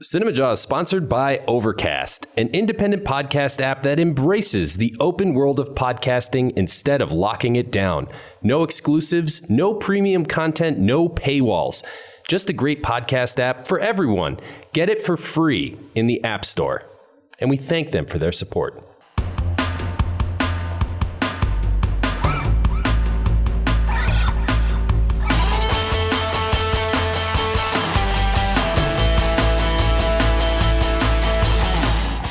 Cinemajaw is sponsored by Overcast, an independent podcast app that embraces the open world of podcasting instead of locking it down. No exclusives, no premium content, no paywalls. Just a great podcast app for everyone. Get it for free in the App Store. And we thank them for their support.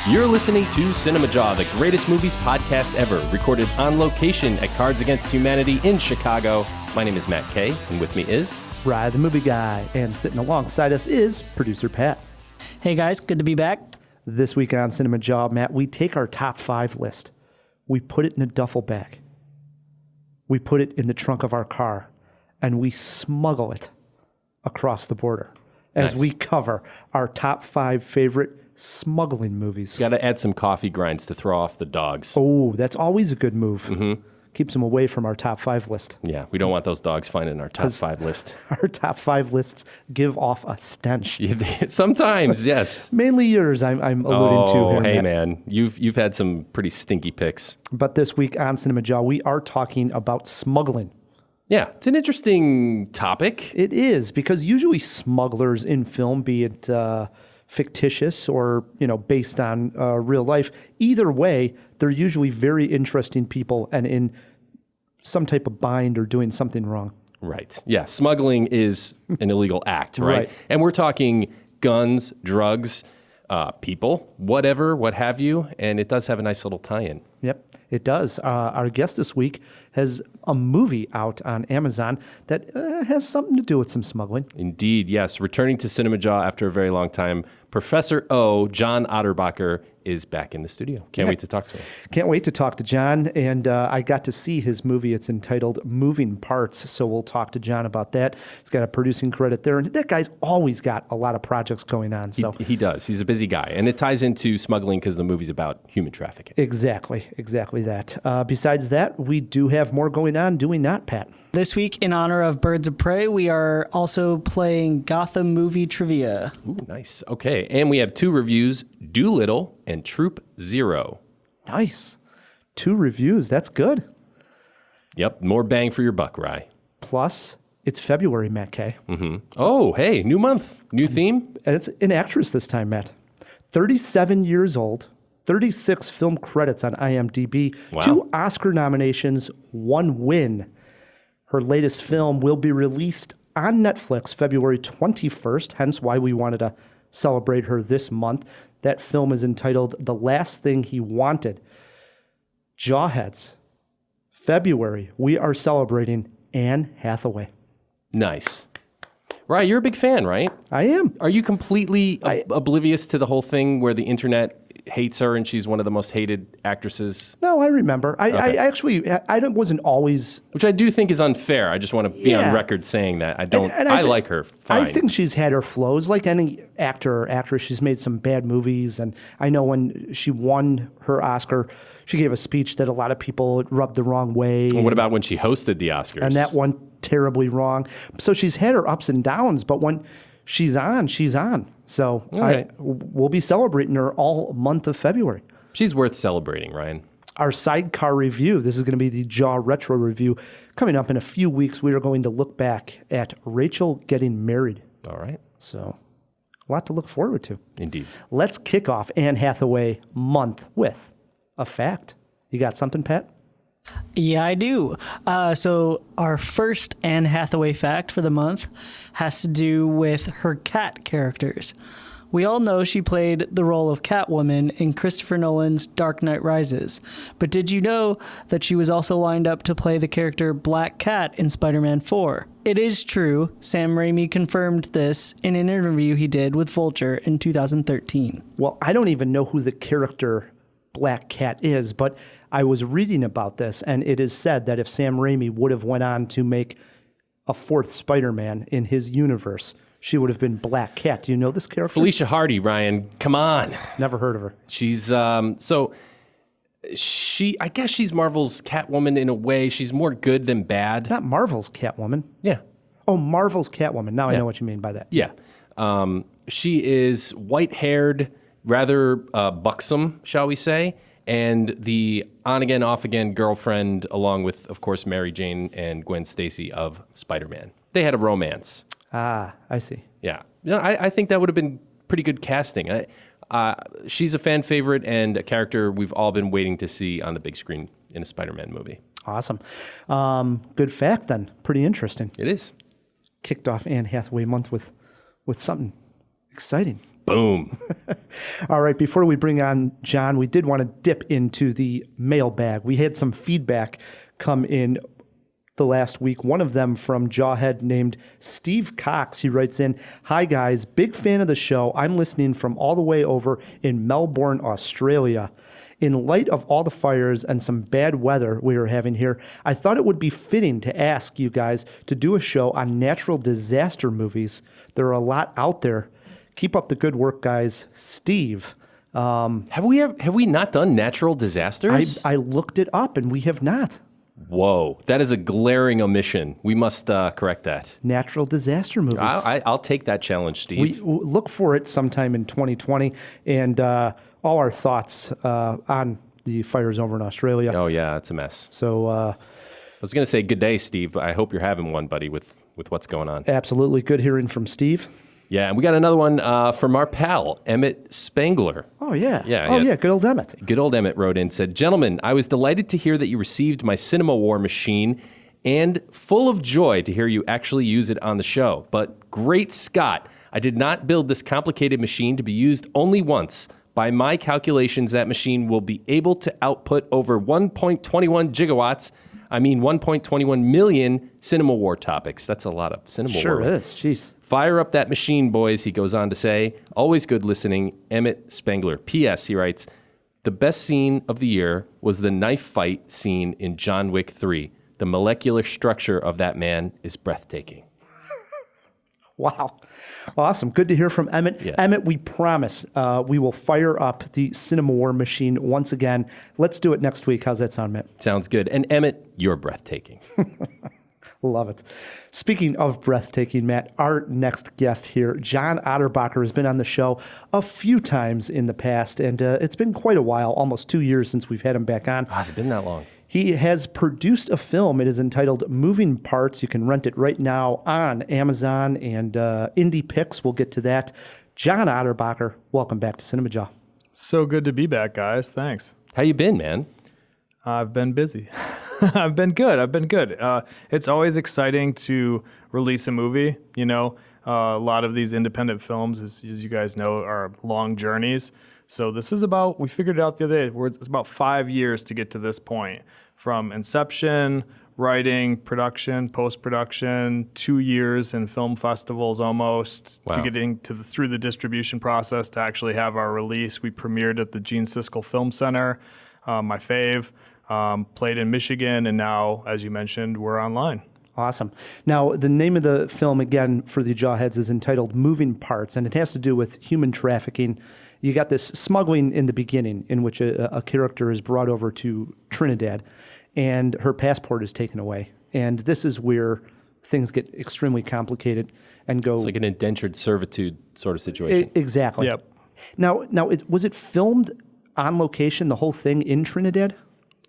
You're listening to Cinemajaw, the greatest movies podcast ever, recorded on location at Cards Against Humanity in Chicago. My name is Matt Kay, and with me is Rye, the movie guy, and sitting alongside us is producer Pat. Hey guys, good to be back. This week on Cinemajaw, Matt, we take our top 5 list. We put it in a duffel bag. We put it in the trunk of our car, and we smuggle it across the border as we cover our top 5 favorite smuggling movies. Got to add some coffee grinds to throw off the dogs. Oh, that's always a good move. Mm-hmm. Keeps them away from our top 5 list. Yeah, we don't want those dogs finding our top 5 list. Our top 5 lists give off a stench. Sometimes, yes. Mainly yours, I'm alluding to here. Oh, hey, man. You've had some pretty stinky picks. But this week on Cinemajaw, we are talking about smuggling. Yeah, it's an interesting topic. It is, because usually smugglers in film, be it fictitious or, based on real life, either way, they're usually very interesting people and in some type of bind or doing something wrong. Right. Yeah, smuggling is an illegal act, right? And we're talking guns, drugs, people, whatever, what have you, and it does have a nice little tie-in. Yep, it does. Our guest this week has a movie out on Amazon that has something to do with some smuggling. Indeed, yes. Returning to Cinemajaw after a very long time, Professor O, John Otterbacher, is back in the studio. Can't wait to talk to him. Can't wait to talk to John, and I got to see his movie. It's entitled Moving Parts, so we'll talk to John about that. He's got a producing credit there, and that guy's always got a lot of projects going on. So He does. He's a busy guy, and it ties into smuggling because the movie's about human trafficking. Exactly that. Besides that, we do have more going on, do we not, Pat? This week, in honor of Birds of Prey, we are also playing Gotham movie trivia. Ooh, nice. Okay, and we have 2 reviews, Dolittle and Troop Zero. Nice. 2 reviews. That's good. Yep, more bang for your buck, Rye. Plus, it's February, Matt Kay. Mm-hmm. Oh, hey, new month, new theme. And it's an actress this time, Matt. 37 years old, 36 film credits on IMDb, Wow. 2 Oscar nominations, 1 win. Her latest film will be released on Netflix February 21st, hence why we wanted to celebrate her this month. That film is entitled The Last Thing He Wanted. Jawheads. February, we are celebrating Anne Hathaway. Nice. Right, you're a big fan, right? I am. Are you completely oblivious to the whole thing where the internet hates her and she's one of the most hated actresses? No, I remember. I wasn't always... Which I do think is unfair. I just want to be on record saying that. I don't... I like her. Fine. I think she's had her flows. Like any actor or actress, she's made some bad movies. And I know when she won her Oscar, she gave a speech that a lot of people rubbed the wrong way. Well, what about when she hosted the Oscars? And that went terribly wrong. So she's had her ups and downs, but when she's on, she's on. So we'll be celebrating her all month of February. She's worth celebrating, Ryan. Our sidecar review, this is going to be the Jaw Retro review. Coming up in a few weeks, we are going to look back at Rachel getting married. All right. So a lot to look forward to. Indeed. Let's kick off Anne Hathaway month with a fact. You got something, Pat? Yeah, I do. So our first Anne Hathaway fact for the month has to do with her cat characters. We all know she played the role of Catwoman in Christopher Nolan's Dark Knight Rises. But did you know that she was also lined up to play the character Black Cat in Spider-Man 4? It is true. Sam Raimi confirmed this in an interview he did with Vulture in 2013. Well, I don't even know who the character Black Cat is, but I was reading about this, and it is said that if Sam Raimi would have went on to make a 4th Spider-Man in his universe, she would have been Black Cat. Do you know this character? Felicia Hardy, Ryan. Come on. Never heard of her. She's, I guess she's Marvel's Catwoman in a way. She's more good than bad. Not Marvel's Catwoman. Yeah. Oh, Marvel's Catwoman. Now I know what you mean by that. Yeah. She is white-haired, rather buxom, shall we say, and the on-again, off-again girlfriend, along with, of course, Mary Jane and Gwen Stacy of Spider-Man. They had a romance. Ah, I see. Yeah. I think that would have been pretty good casting. She's a fan favorite and a character we've all been waiting to see on the big screen in a Spider-Man movie. Awesome. Good fact, then. Pretty interesting. It is. Kicked off Anne Hathaway month with something exciting. Boom. All right, before we bring on John, we did want to dip into the mailbag. We had some feedback come in the last week. One of them from Jawhead named Steve Cox. He writes in, "Hi guys, big fan of the show. I'm listening from all the way over in Melbourne, Australia. In light of all the fires and some bad weather we are having here, I thought it would be fitting to ask you guys to do a show on natural disaster movies. There are a lot out there. Keep up the good work, guys. Steve." Have we not done natural disasters? I looked it up, and we have not. Whoa, that is a glaring omission. We must correct that. Natural disaster movies. I'll take that challenge, Steve. We look for it sometime in 2020, and all our thoughts on the fires over in Australia. Oh, yeah, it's a mess. So I was going to say good day, Steve. I hope you're having one, buddy, with what's going on. absolutely good hearing from Steve. Yeah, and we got another one from our pal, Emmett Spangler. Oh, yeah. Yeah, yeah. Good old Emmett. Good old Emmett wrote in, said, "Gentlemen, I was delighted to hear that you received my Cinematography machine and full of joy to hear you actually use it on the show. But great Scott, I did not build this complicated machine to be used only once. By my calculations, that machine will be able to output over 1.21 gigawatts. I mean 1.21 million Cinema War topics." That's a lot of Cinema War. Sure is. Jeez. "Fire up that machine, boys," he goes on to say. "Always good listening, Emmett Spangler." P.S., he writes, "The best scene of the year was the knife fight scene in John Wick 3. The molecular structure of that man is breathtaking." Wow. Awesome. Good to hear from Emmett. Yeah. Emmett, we promise we will fire up the Cinema War machine once again. Let's do it next week. How's that sound, Matt? Sounds good. And Emmett, you're breathtaking. Love it. Speaking of breathtaking, Matt, our next guest here, John Otterbacher, has been on the show a few times in the past, and it's been quite a while, almost 2 years since we've had him back on. Has it been that long? He has produced a film. It is entitled Moving Parts. You can rent it right now on Amazon and Indie Pix. We'll get to that. John Otterbacher, welcome back to Cinemajaw. So good to be back, guys. Thanks. How you been, man? I've been busy. I've been good. It's always exciting to release a movie. You know, a lot of these independent films, as you guys know, are long journeys. So this is we figured it out the other day, it's about 5 years to get to this point. From inception, writing, production, post-production, 2 years in film festivals almost, Wow. to getting through the distribution process to actually have our release. We premiered at the Gene Siskel Film Center, my fave, played in Michigan, and now, as you mentioned, we're online. Awesome. Now, the name of the film, again, for the Jawheads is entitled Moving Parts, and it has to do with human trafficking. You got this smuggling in the beginning in which a character is brought over to Trinidad, and her passport is taken away. And this is where things get extremely complicated and go... It's like an indentured servitude sort of situation. Exactly. Yep. Now, was it filmed on location, the whole thing in Trinidad?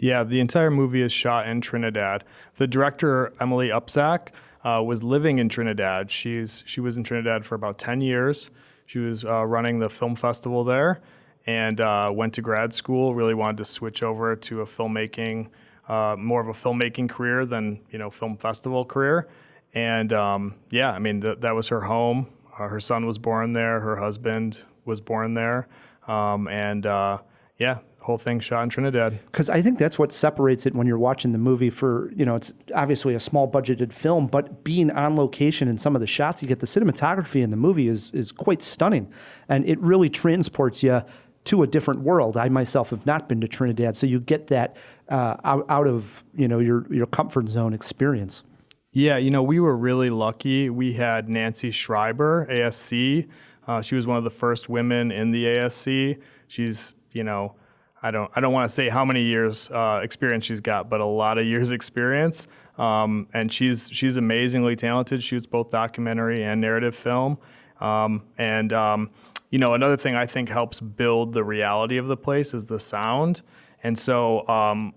Yeah, the entire movie is shot in Trinidad. The director, Emily Upsack, was living in Trinidad. She was in Trinidad for about 10 years. She was running the film festival there and went to grad school, really wanted to switch over to a filmmaking, more of a filmmaking career than, film festival career. And that was her home. Her son was born there. Her husband was born there. Whole thing shot in Trinidad. Because I think that's what separates it when you're watching the movie for, it's obviously a small budgeted film, but being on location in some of the shots you get, the cinematography in the movie is quite stunning. And it really transports you to a different world. I myself have not been to Trinidad, so you get that out of, your comfort zone experience. Yeah, we were really lucky. We had Nancy Schreiber, ASC. She was one of the first women in the ASC. She's, I don't want to say how many years experience she's got, but a lot of years experience. And she's amazingly talented. Shoots both documentary and narrative film. Another thing I think helps build the reality of the place is the sound. And so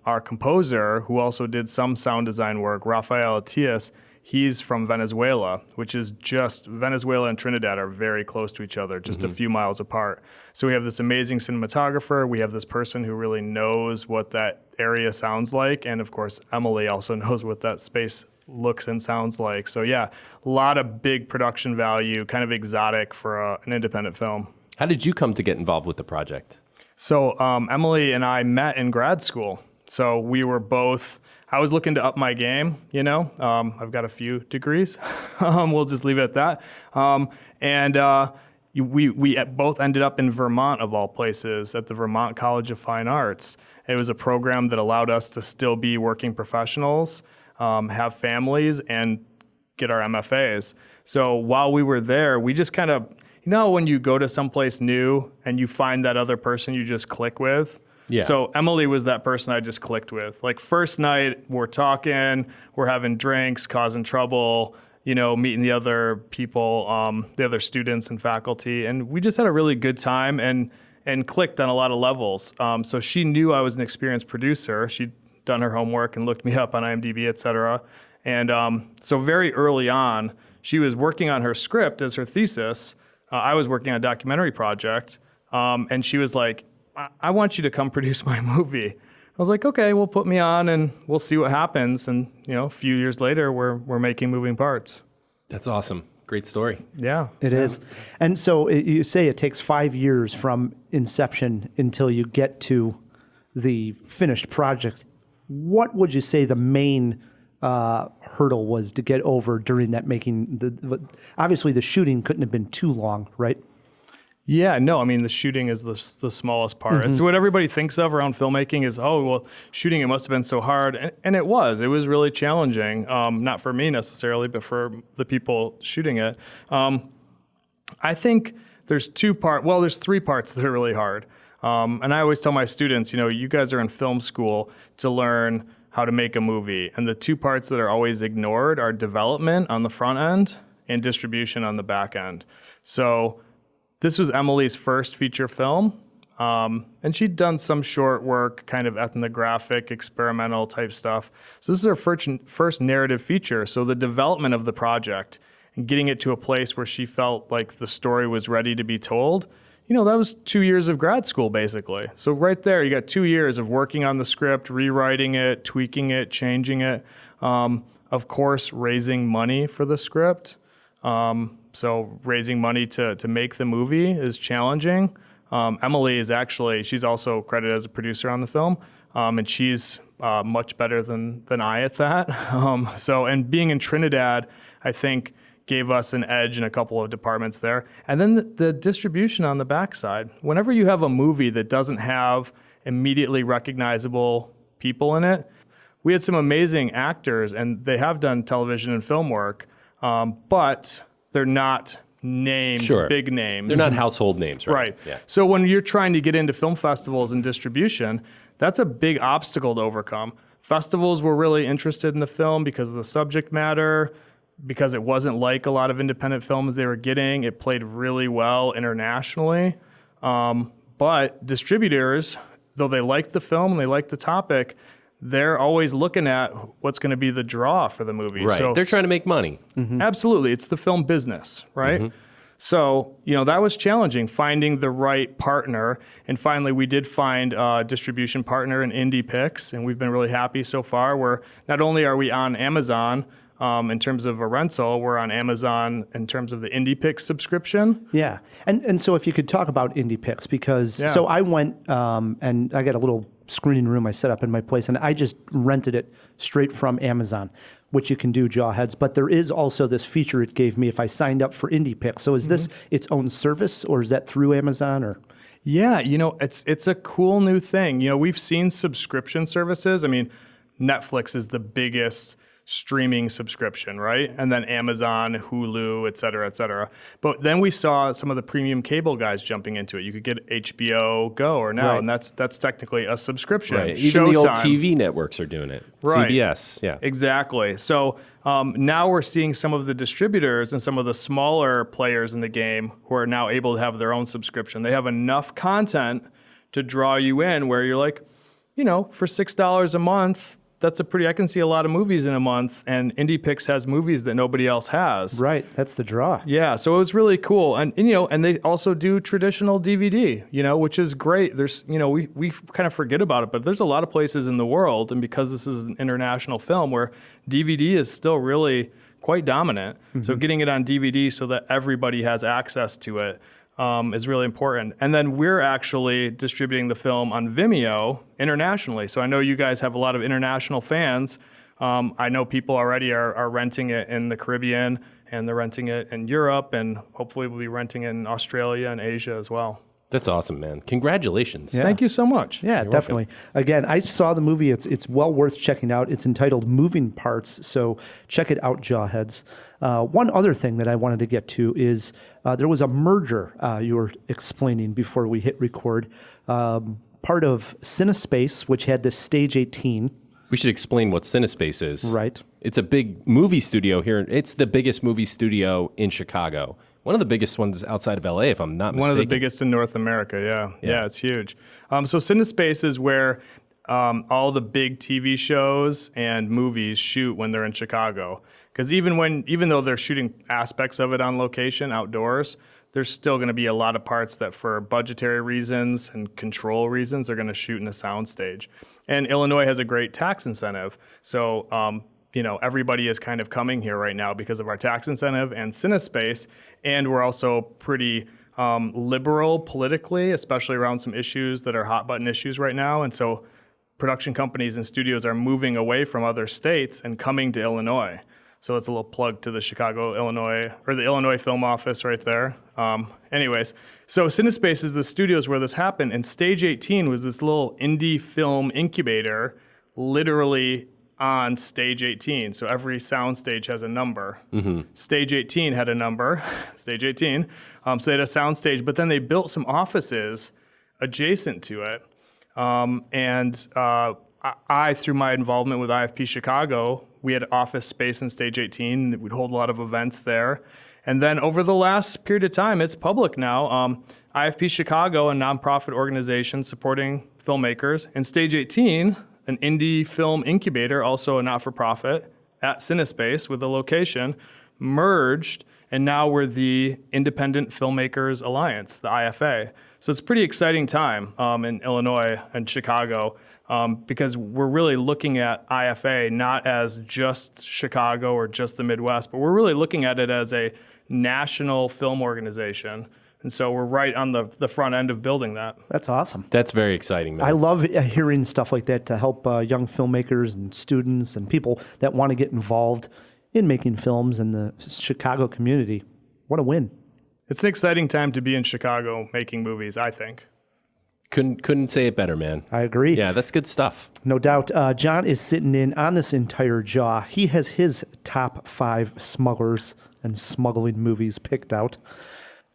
our composer, who also did some sound design work, Rafael Atias, he's from Venezuela, which is just, Venezuela and Trinidad are very close to each other, just a few miles apart. So we have this amazing cinematographer. We have this person who really knows what that area sounds like. And of course, Emily also knows what that space looks and sounds like. So yeah, a lot of big production value, kind of exotic for an independent film. How did you come to get involved with the project? So Emily and I met in grad school. So we were both, I was looking to up my game, I've got a few degrees. We'll just leave it at that. We both ended up in Vermont, of all places, at the Vermont College of Fine Arts. It was a program that allowed us to still be working professionals, have families, and get our MFAs. So while we were there, we just kind of, when you go to someplace new and you find that other person you just click with. Yeah. So Emily was that person I just clicked with. Like first night, we're talking, we're having drinks, causing trouble, meeting the other people, the other students and faculty. And we just had a really good time and clicked on a lot of levels. So she knew I was an experienced producer. She'd done her homework and looked me up on IMDb, et cetera. And so very early on, she was working on her script as her thesis. I was working on a documentary project, and she was like, I want you to come produce my movie. I was like, okay, well, put me on and we'll see what happens. And, a few years later, we're making moving parts. That's awesome. Great story. Yeah. It is. And so you say it takes 5 years from inception until you get to the finished project. What would you say the main hurdle was to get over during that making? Obviously, the shooting couldn't have been too long, right? Yeah, no, I mean, the shooting is the smallest part. It's what everybody thinks of around filmmaking is, shooting, it must have been so hard. And it was really challenging. Not for me necessarily, but for the people shooting it. I think there's three parts that are really hard. And I always tell my students, you guys are in film school to learn how to make a movie. And the two parts that are always ignored are development on the front end and distribution on the back end. So this was Emily's first feature film, and she'd done some short work, kind of ethnographic, experimental type stuff. So this is her first narrative feature. So the development of the project and getting it to a place where she felt like the story was ready to be told, that was 2 years of grad school, basically. So right there, you got 2 years of working on the script, rewriting it, tweaking it, changing it. Of course, raising money for the script. So raising money to make the movie is challenging. Emily she's also credited as a producer on the film, and she's much better than I at that. And being in Trinidad, I think, gave us an edge in a couple of departments there. And then the distribution on the backside. Whenever you have a movie that doesn't have immediately recognizable people in it, we had some amazing actors, and they have done television and film work, but they're not names, big names. They're not household names, right? Right. Yeah. So when you're trying to get into film festivals and distribution, that's a big obstacle to overcome. Festivals were really interested in the film because of the subject matter, because it wasn't like a lot of independent films they were getting. It played really well internationally. But distributors, though they liked the film and they liked the topic, they're always looking at what's going to be the draw for the movie. Right. So, they're trying to make money. Absolutely. It's the film business, right? So, that was challenging, finding the right partner. And finally, we did find a distribution partner in Indie Pix, and we've been really happy so far. Where not only are we on Amazon in terms of a rental, we're on Amazon in terms of the Indie Pix subscription. Yeah. And so if you could talk about Indie Pix, because so I went and I got a little screening room I set up in my place, and I just rented it straight from Amazon, which you can do, Jawheads. But there is also this feature it gave me if I signed up for Indie Pix. So is this its own service, or is that through Amazon? Or Yeah, it's a cool new thing. We've seen subscription services. I mean, Netflix is the biggest streaming subscription, right? And then Amazon, Hulu, et cetera. But then we saw some of the premium cable guys jumping into it. You could get HBO Go or Now, and that's technically a subscription. Right. Even the old TV networks are doing it. Right. CBS, yeah. Exactly. So now we're seeing some of the distributors and some of the smaller players in the game who are now able to have their own subscription. They have enough content to draw you in where you're like, for $6 a month, I can see a lot of movies in a month, and IndiePix has movies that nobody else has. Right, that's the draw. Yeah, so it was really cool. And they also do traditional DVD, which is great. There's, we kind of forget about it, but there's a lot of places in the world, and because this is an international film where DVD is still really quite dominant. Mm-hmm. So getting it on DVD so that everybody has access to it is really important. And then we're actually distributing the film on Vimeo internationally. So I know you guys have a lot of international fans. I know people already are renting it in the Caribbean, and they're renting it in Europe, and hopefully we'll be renting it in Australia and Asia as well. That's awesome, man. Congratulations. Yeah. Thank you so much. Yeah, You're definitely. welcome. Again, I saw the movie. It's well worth checking out. It's entitled Moving Parts, so check it out, Jawheads. One other thing that I wanted to get to is there was a merger you were explaining before we hit record. Part of CineSpace, which had this Stage 18. We should explain what CineSpace is. Right. It's a big movie studio here. It's the biggest movie studio in Chicago. One of the biggest ones outside of LA, if I'm not mistaken. One of the biggest in North America, yeah. Yeah, it's huge. So CineSpace is where all the big TV shows and movies shoot when they're in Chicago. Because even though they're shooting aspects of it on location, outdoors, there's still going to be a lot of parts that for budgetary reasons and control reasons, they're going to shoot in a soundstage. And Illinois has a great tax incentive. So everybody is kind of coming here right now because of our tax incentive and CineSpace, and we're also pretty liberal politically, especially around some issues that are hot button issues right now. And so production companies and studios are moving away from other states and coming to Illinois. So that's a little plug to the Chicago, Illinois, or the Illinois Film Office right there. Anyways, so CineSpace is the studios where this happened, and Stage 18 was this little indie film incubator, literally on Stage 18. So every sound stage has a number. Mm-hmm. Stage 18 had a number, Stage 18. So they had a sound stage, but then they built some offices adjacent to it. I, through my involvement with IFP Chicago, we had office space in Stage 18. We'd hold a lot of events there. And then over the last period of time, it's public now. IFP Chicago, a nonprofit organization supporting filmmakers, and Stage 18, an indie film incubator, also a not-for-profit, at CineSpace with a location, merged, and now we're the Independent Filmmakers Alliance, the IFA. So it's a pretty exciting time in Illinois and Chicago because we're really looking at IFA not as just Chicago or just the Midwest, but we're really looking at it as a national film organization. And so we're right on the front end of building that. That's awesome. That's very exciting, man. I love hearing stuff like that to help young filmmakers and students and people that want to get involved in making films in the Chicago community. What a win. It's an exciting time to be in Chicago making movies, I think. Couldn't say it better, man. I agree. Yeah, that's good stuff. No doubt. John is sitting in on this entire jaw. He has his top 5 smugglers and smuggling movies picked out.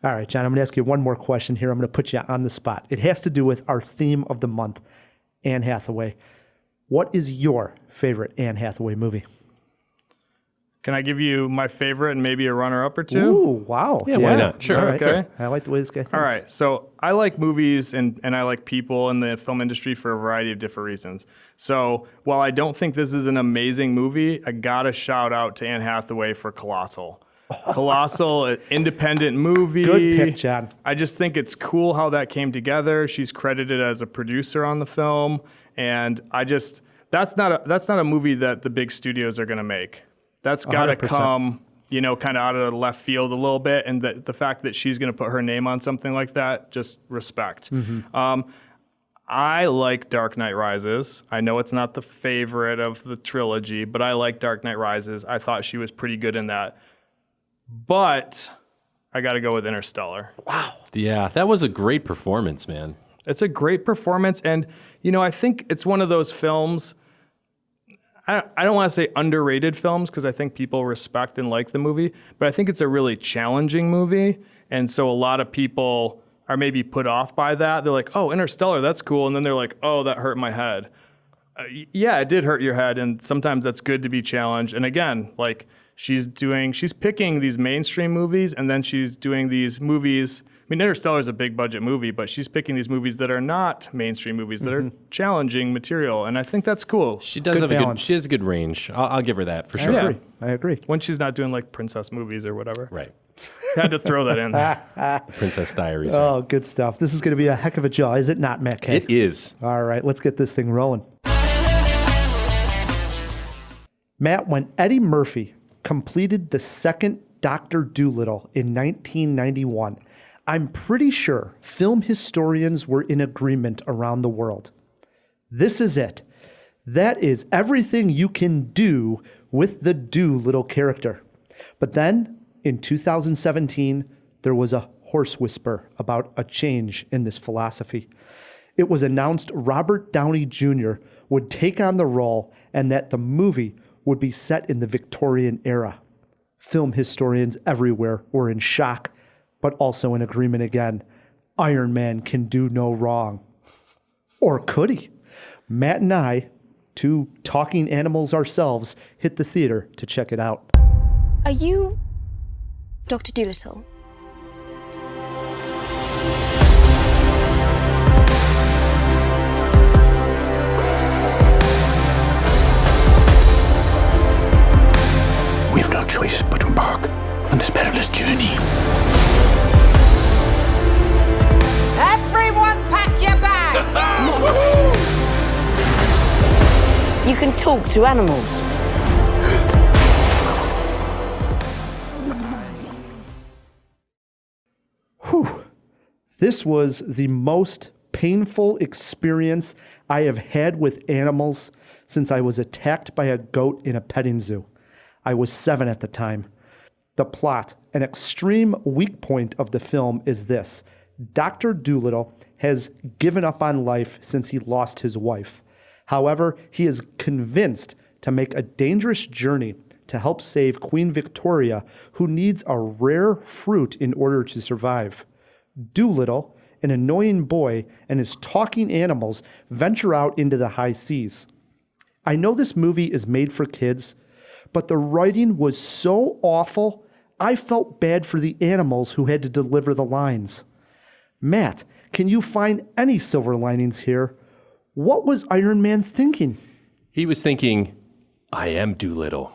All right, John, I'm going to ask you one more question here. I'm going to put you on the spot. It has to do with our theme of the month, Anne Hathaway. What is your favorite Anne Hathaway movie? Can I give you my favorite and maybe a runner-up or two? Ooh, wow. Yeah, why not? Sure. All right. Okay. I like the way this guy thinks. All right. So I like movies and I like people in the film industry for a variety of different reasons. So while I don't think this is an amazing movie, I got to shout out to Anne Hathaway for Colossal. Colossal, an independent movie. Good pick, John. I just think it's cool how that came together. She's credited as a producer on the film. And that's not a movie that the big studios are going to make. That's got to 100%. come, kind of out of the left field a little bit. And the fact that she's going to put her name on something like that, just respect. Mm-hmm. I like Dark Knight Rises. I know it's not the favorite of the trilogy, but I like Dark Knight Rises. I thought she was pretty good in that. But I got to go with Interstellar. Wow. Yeah, that was a great performance, man. It's a great performance. And, I think it's one of those films. I don't want to say underrated films because I think people respect and like the movie, but I think it's a really challenging movie. And so a lot of people are maybe put off by that. They're like, oh, Interstellar, that's cool. And then they're like, oh, that hurt my head. Yeah, it did hurt your head. And sometimes that's good to be challenged. And again, like she's picking these mainstream movies and then she's doing these movies. I mean, Interstellar is a big budget movie, but she's picking these movies that are not mainstream movies, that are challenging material. And I think that's cool. She does she has a good range. I'll give her that for sure. I agree. When she's not doing like princess movies or whatever. Right. Had to throw that in there. Princess Diaries. Oh, good stuff. This is going to be a heck of a jaw, is it not, Matt K? It is. All right, let's get this thing rolling. Matt, when Eddie Murphy completed the second Dr. Dolittle in 1991, I'm pretty sure film historians were in agreement around the world. This is it. That is everything you can do with the Dolittle character. But then, in 2017, there was a horse whisper about a change in this philosophy. It was announced Robert Downey Jr. would take on the role and that the movie would be set in the Victorian era. Film historians everywhere were in shock, but also in agreement again. Iron Man can do no wrong. Or could he? Matt and I, two talking animals ourselves, hit the theater to check it out. Are you Dr. Dolittle? We have no choice but to embark on this perilous journey. Everyone pack your bags! You can talk to animals. Whew. This was the most painful experience I have had with animals since I was attacked by a goat in a petting zoo. I was 7 at the time. The plot, an extreme weak point of the film, is this. Dr. Dolittle has given up on life since he lost his wife. However, he is convinced to make a dangerous journey to help save Queen Victoria, who needs a rare fruit in order to survive. Dolittle, an annoying boy, and his talking animals venture out into the high seas. I know this movie is made for kids, but the writing was so awful, I felt bad for the animals who had to deliver the lines. Matt, can you find any silver linings here? What was Iron Man thinking? He was thinking, I am Dolittle.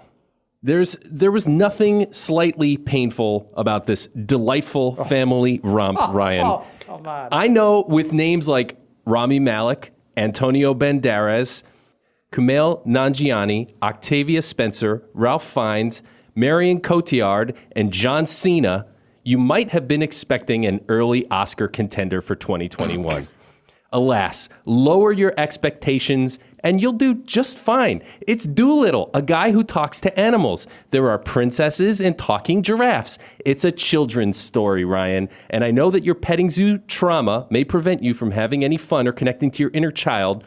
There was nothing slightly painful about this delightful family romp, Ryan. Oh, come on. I know with names like Rami Malek, Antonio Banderas, Kumail Nanjiani, Octavia Spencer, Ralph Fiennes, Marion Cotillard, and John Cena, you might have been expecting an early Oscar contender for 2021. Alas, lower your expectations and you'll do just fine. It's Dolittle, a guy who talks to animals. There are princesses and talking giraffes. It's a children's story, Ryan. And I know that your petting zoo trauma may prevent you from having any fun or connecting to your inner child,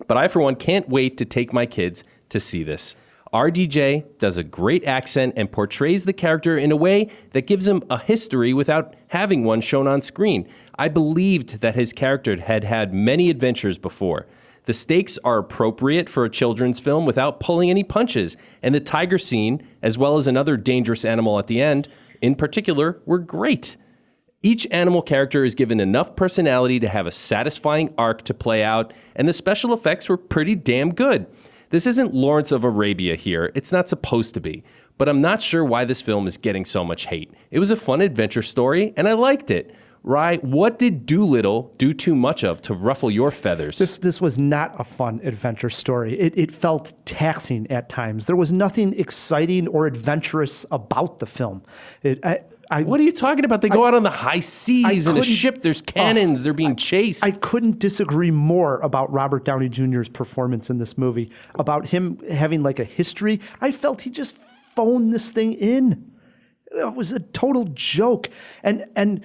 but I, for one, can't wait to take my kids to see this. RDJ does a great accent and portrays the character in a way that gives him a history without having one shown on screen. I believed that his character had had many adventures before. The stakes are appropriate for a children's film without pulling any punches, and the tiger scene, as well as another dangerous animal at the end, in particular, were great. Each animal character is given enough personality to have a satisfying arc to play out, and the special effects were pretty damn good. This isn't Lawrence of Arabia here. It's not supposed to be. But I'm not sure why this film is getting so much hate. It was a fun adventure story, and I liked it. Rye, what did Dolittle do too much of to ruffle your feathers? This was not a fun adventure story. It felt taxing at times. There was nothing exciting or adventurous about the film. What are you talking about? They go out on the high seas in a ship. There's cannons. They're being chased. I couldn't disagree more about Robert Downey Jr.'s performance in this movie, about him having like a history. I felt he just phoned this thing in. It was a total joke. And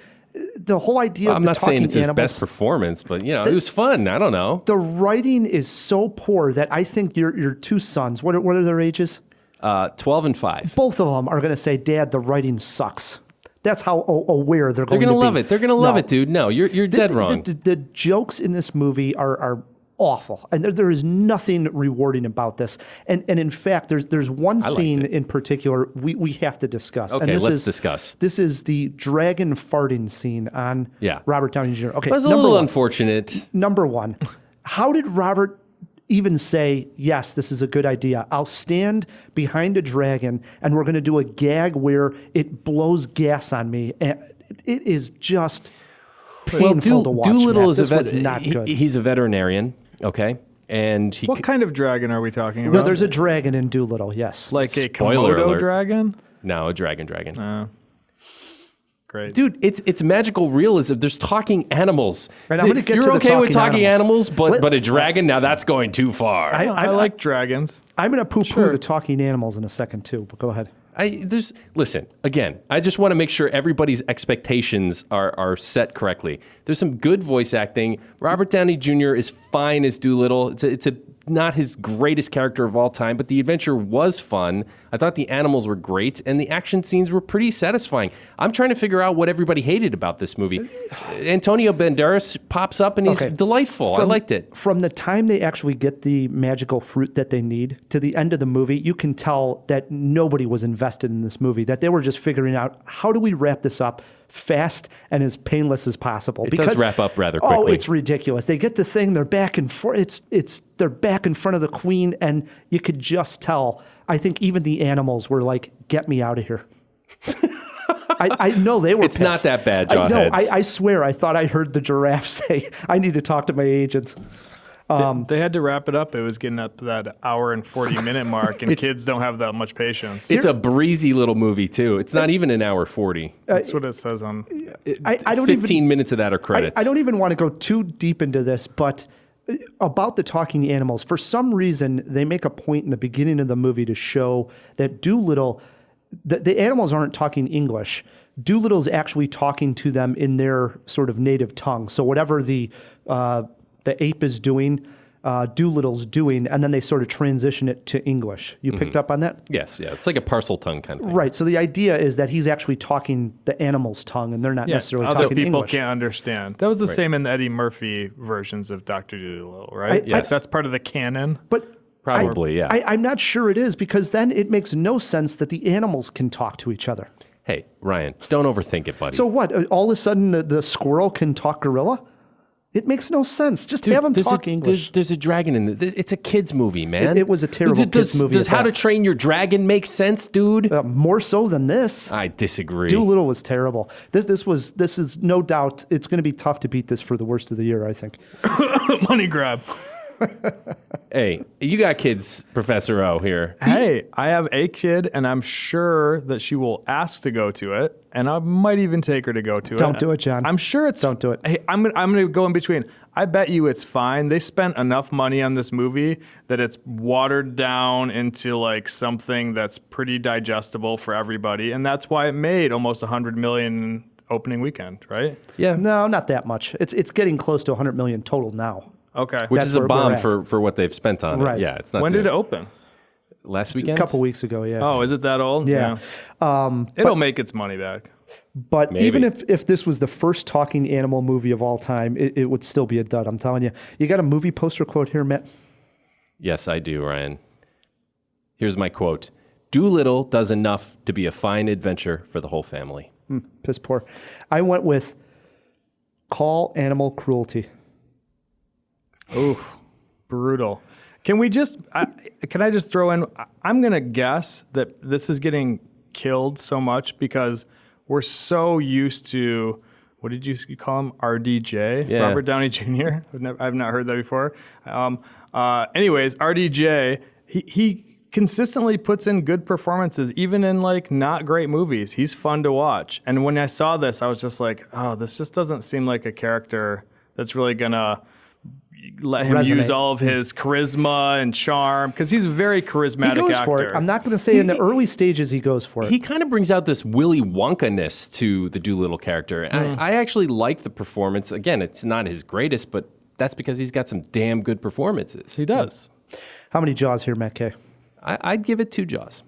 the whole idea of I'm the not saying talking it's his animals, best performance, but it was fun. I don't know. the writing is so poor that I think your two sons, what are their ages? 12 and 5. Both of them are going to say, Dad, the writing sucks. That's how aware they're going to be. They're going to love it. They're going to love it, dude. No, you're dead wrong. The jokes in this movie are awful, and there is nothing rewarding about this. And in fact, there's one scene in particular we have to discuss. Okay, and let's discuss. This is the dragon farting scene on Robert Downey Jr. Okay, it was a little unfortunate. Number one, how did Robert even say, yes, this is a good idea? I'll stand behind a dragon, and we're going to do a gag where it blows gas on me. And it is just painful to watch. Dolittle is not good. He's a veterinarian, okay? And what kind of dragon are we talking about? No, there's a dragon in Dolittle, yes. Like a Spoiler Komodo alert. dragon? No, a dragon. Great. Dude, it's magical realism. There's talking animals. Right, I'm gonna get You're to the okay with talking talking animals, animals. but a dragon? Now that's going too far. I like dragons. I'm going to poo-poo the talking animals in a second, too, but go ahead. Listen, again, I just want to make sure everybody's expectations are set correctly. There's some good voice acting. Robert Downey Jr. is fine as Dolittle. It's not his greatest character of all time, but the adventure was fun. I thought the animals were great, and the action scenes were pretty satisfying. I'm trying to figure out what everybody hated about this movie. Antonio Banderas pops up, and he's delightful. I liked it. From the time they actually get the magical fruit that they need to the end of the movie, you can tell that nobody was invested in this movie, that they were just figuring out, how do we wrap this up fast and as painless as possible? It does wrap up rather quickly. Oh, it's ridiculous. They get the thing, they're back and forth. They're back in front of the queen, and you could just tell. I think even the animals were like, "Get me out of here." I know they were. It's pissed. not that bad, Jawheads. I swear, I thought I heard the giraffe say, "I need to talk to my agent." They had to wrap it up. It was getting up to that hour and 40-minute mark, and kids don't have that much patience. It's a breezy little movie, too. It's not even an hour 40. That's what it says on. I don't 15 minutes of that are credits. I don't even want to go too deep into this, but about the talking animals, for some reason, they make a point in the beginning of the movie to show that Dolittle, the animals aren't talking English. Dolittle's actually talking to them in their sort of native tongue. So whatever the ape is doing, Dolittle's doing, and then they sort of transition it to English. You picked up on that? Yes, yeah. It's like a parcel tongue kind of thing. Right. So the idea is that he's actually talking the animal's tongue, and they're not necessarily other talking people English. can't understand. That was the same in the Eddie Murphy versions of Dr. Dolittle, right? Yes. That's part of the canon. But Probably, yeah. I'm not sure it is, because then it makes no sense that the animals can talk to each other. Hey, Ryan, don't overthink it, buddy. So what? All of a sudden the squirrel can talk gorilla? It makes no sense. Just have them talk English. There's a dragon in it. It's a kid's movie, man. It was a terrible kid's movie. Does How to Train Your Dragon make sense, dude? More so than this. I disagree. Dolittle was terrible. This is no doubt, it's going to be tough to beat this for the worst of the year, I think. Money grab. Hey, you got kids, Professor O here. Hey, I have a kid, and I'm sure that she will ask to go to it, and I might even take her to go to it. Don't do it, John. I'm sure it's... Don't do it. Hey, I'm gonna go in between. I bet you it's fine. They spent enough money on this movie that it's watered down into like something that's pretty digestible for everybody, and that's why it made almost $100 million opening weekend, right? Yeah. No, not that much. It's getting close to $100 million total now. Okay. Which That's is a where bomb we're at. for what they've spent on Right. it. Yeah, it's not. When did it open? Last A weekend? couple weeks ago, yeah. Oh, is it that old? Yeah. It'll make its money back. But Maybe. even if this was the first talking animal movie of all time, it would still be a dud, I'm telling you. You got a movie poster quote here, Matt? Yes, I do, Ryan. Here's my quote. Dolittle does enough to be a fine adventure for the whole family. Piss poor. I went with call animal cruelty. Ooh, brutal. Can we just, can I just throw in, I'm going to guess that this is getting killed so much because we're so used to, what did you call him? RDJ? Yeah. Robert Downey Jr.? I've not heard that before. Anyways, RDJ, he consistently puts in good performances, even in like not great movies. He's fun to watch. And when I saw this, I was just like, oh, this just doesn't seem like a character that's really going to, let him Resonate. use all of his charisma and charm, because he's a very charismatic He goes actor. for it. I'm not going to say in the early stages he goes for it. He kind of brings out this Willy Wonka-ness to the Dolittle character. I actually like the performance. Again, it's not his greatest, but that's because he's got some damn good performances. He does. How many Jaws here, Matt Kay? I'd give it 2 Jaws.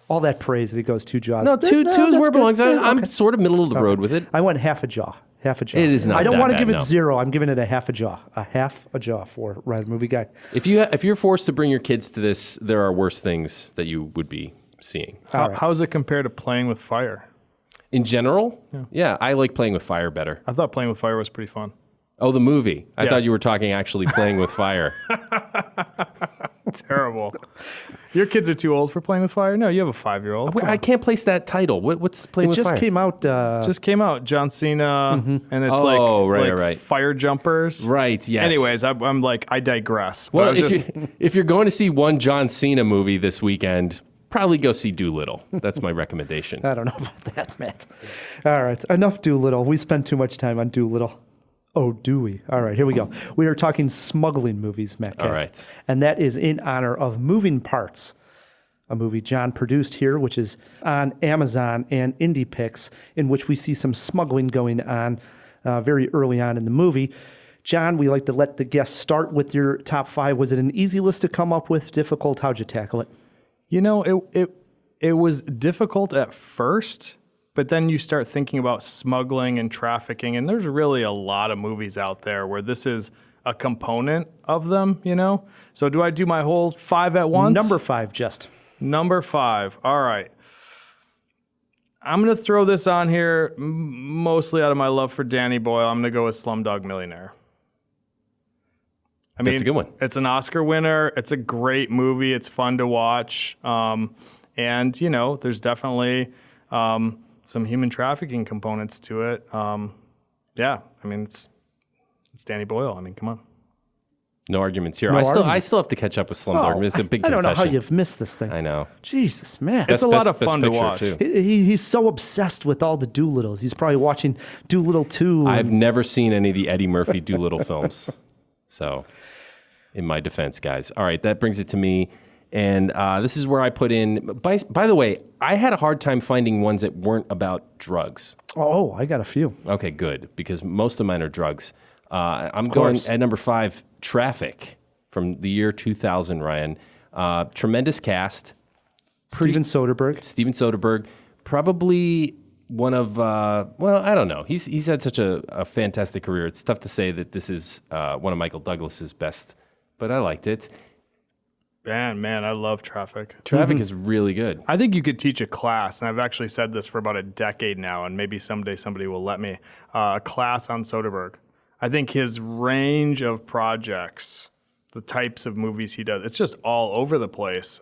All that praise that he goes 2 Jaws. No, two is that's where it belongs. good. I'm sort of middle of the road with it. I went half a jaw. Half a jaw. It is not I don't that want to bad, give it no. 0. I'm giving it a half a jaw. A half a jaw for Ryan Movie Guy. If you're forced to bring your kids to this, there are worse things that you would be seeing. How does it compare to Playing with Fire? In general, yeah, I like Playing with Fire better. I thought Playing with Fire was pretty fun. Oh, the movie. I Yes. thought you were talking actually Playing with Fire. Terrible. Your kids are too old for Playing with Fire? No, you have a 5-year-old. Wait, I can't place that title. What's Playing It with just Fire? came out. Just came out. John Cena, and it's right. fire jumpers. Right, yes. Anyways, I'm like, I digress. But Well, I was just, if you're going to see one John Cena movie this weekend, probably go see Dolittle. That's my recommendation. I don't know about that, Matt. All right. Enough Dolittle. We spend too much time on Dolittle. Oh, do we? All right, here we go. We are talking smuggling movies, Matt Kay. All right. And that is in honor of Moving Parts, a movie John produced here, which is on Amazon and IndiePix, in which we see some smuggling going on very early on in the movie. John, we like to let the guests start with your top 5. Was it an easy list to come up with? Difficult? How'd you tackle it? you know, it was difficult at first. But then you start thinking about smuggling and trafficking, and there's really a lot of movies out there where this is a component of them, you know? So do I do my whole 5 at once? Number 5, just. Number 5. All right. I'm going to throw this on here mostly out of my love for Danny Boyle. I'm going to go with Slumdog Millionaire. I mean, That's a good one. It's an Oscar winner. It's a great movie. It's fun to watch. And, you know, there's definitely... some human trafficking components to it. Yeah, I mean, it's Danny Boyle. I mean, come on. No arguments here. No I arguments. still have to catch up with Slumdog. It's a big I don't know how confession. you've missed this thing. I know. Jesus, man. It's a lot of fun to picture, watch. too. He's so obsessed with all the Dolittles. He's probably watching Dolittle 2. I've never seen any of the Eddie Murphy Dolittle films. So, in my defense, guys. All right, that brings it to me. And this is where I put in... By the way, I had a hard time finding ones that weren't about drugs. Oh, I got a few. Okay, good, because most of mine are drugs. I'm course. going at number 5, Traffic, from the year 2000, Ryan. Tremendous cast. Steven Soderbergh. Probably one of, well, I don't know. He's had such a fantastic career. It's tough to say that this is one of Michael Douglas's best, but I liked it. Man, I love Traffic. Traffic is really good. I think you could teach a class, and I've actually said this for about a decade now, and maybe someday somebody will let me, a class on Soderbergh. I think his range of projects, the types of movies he does, it's just all over the place.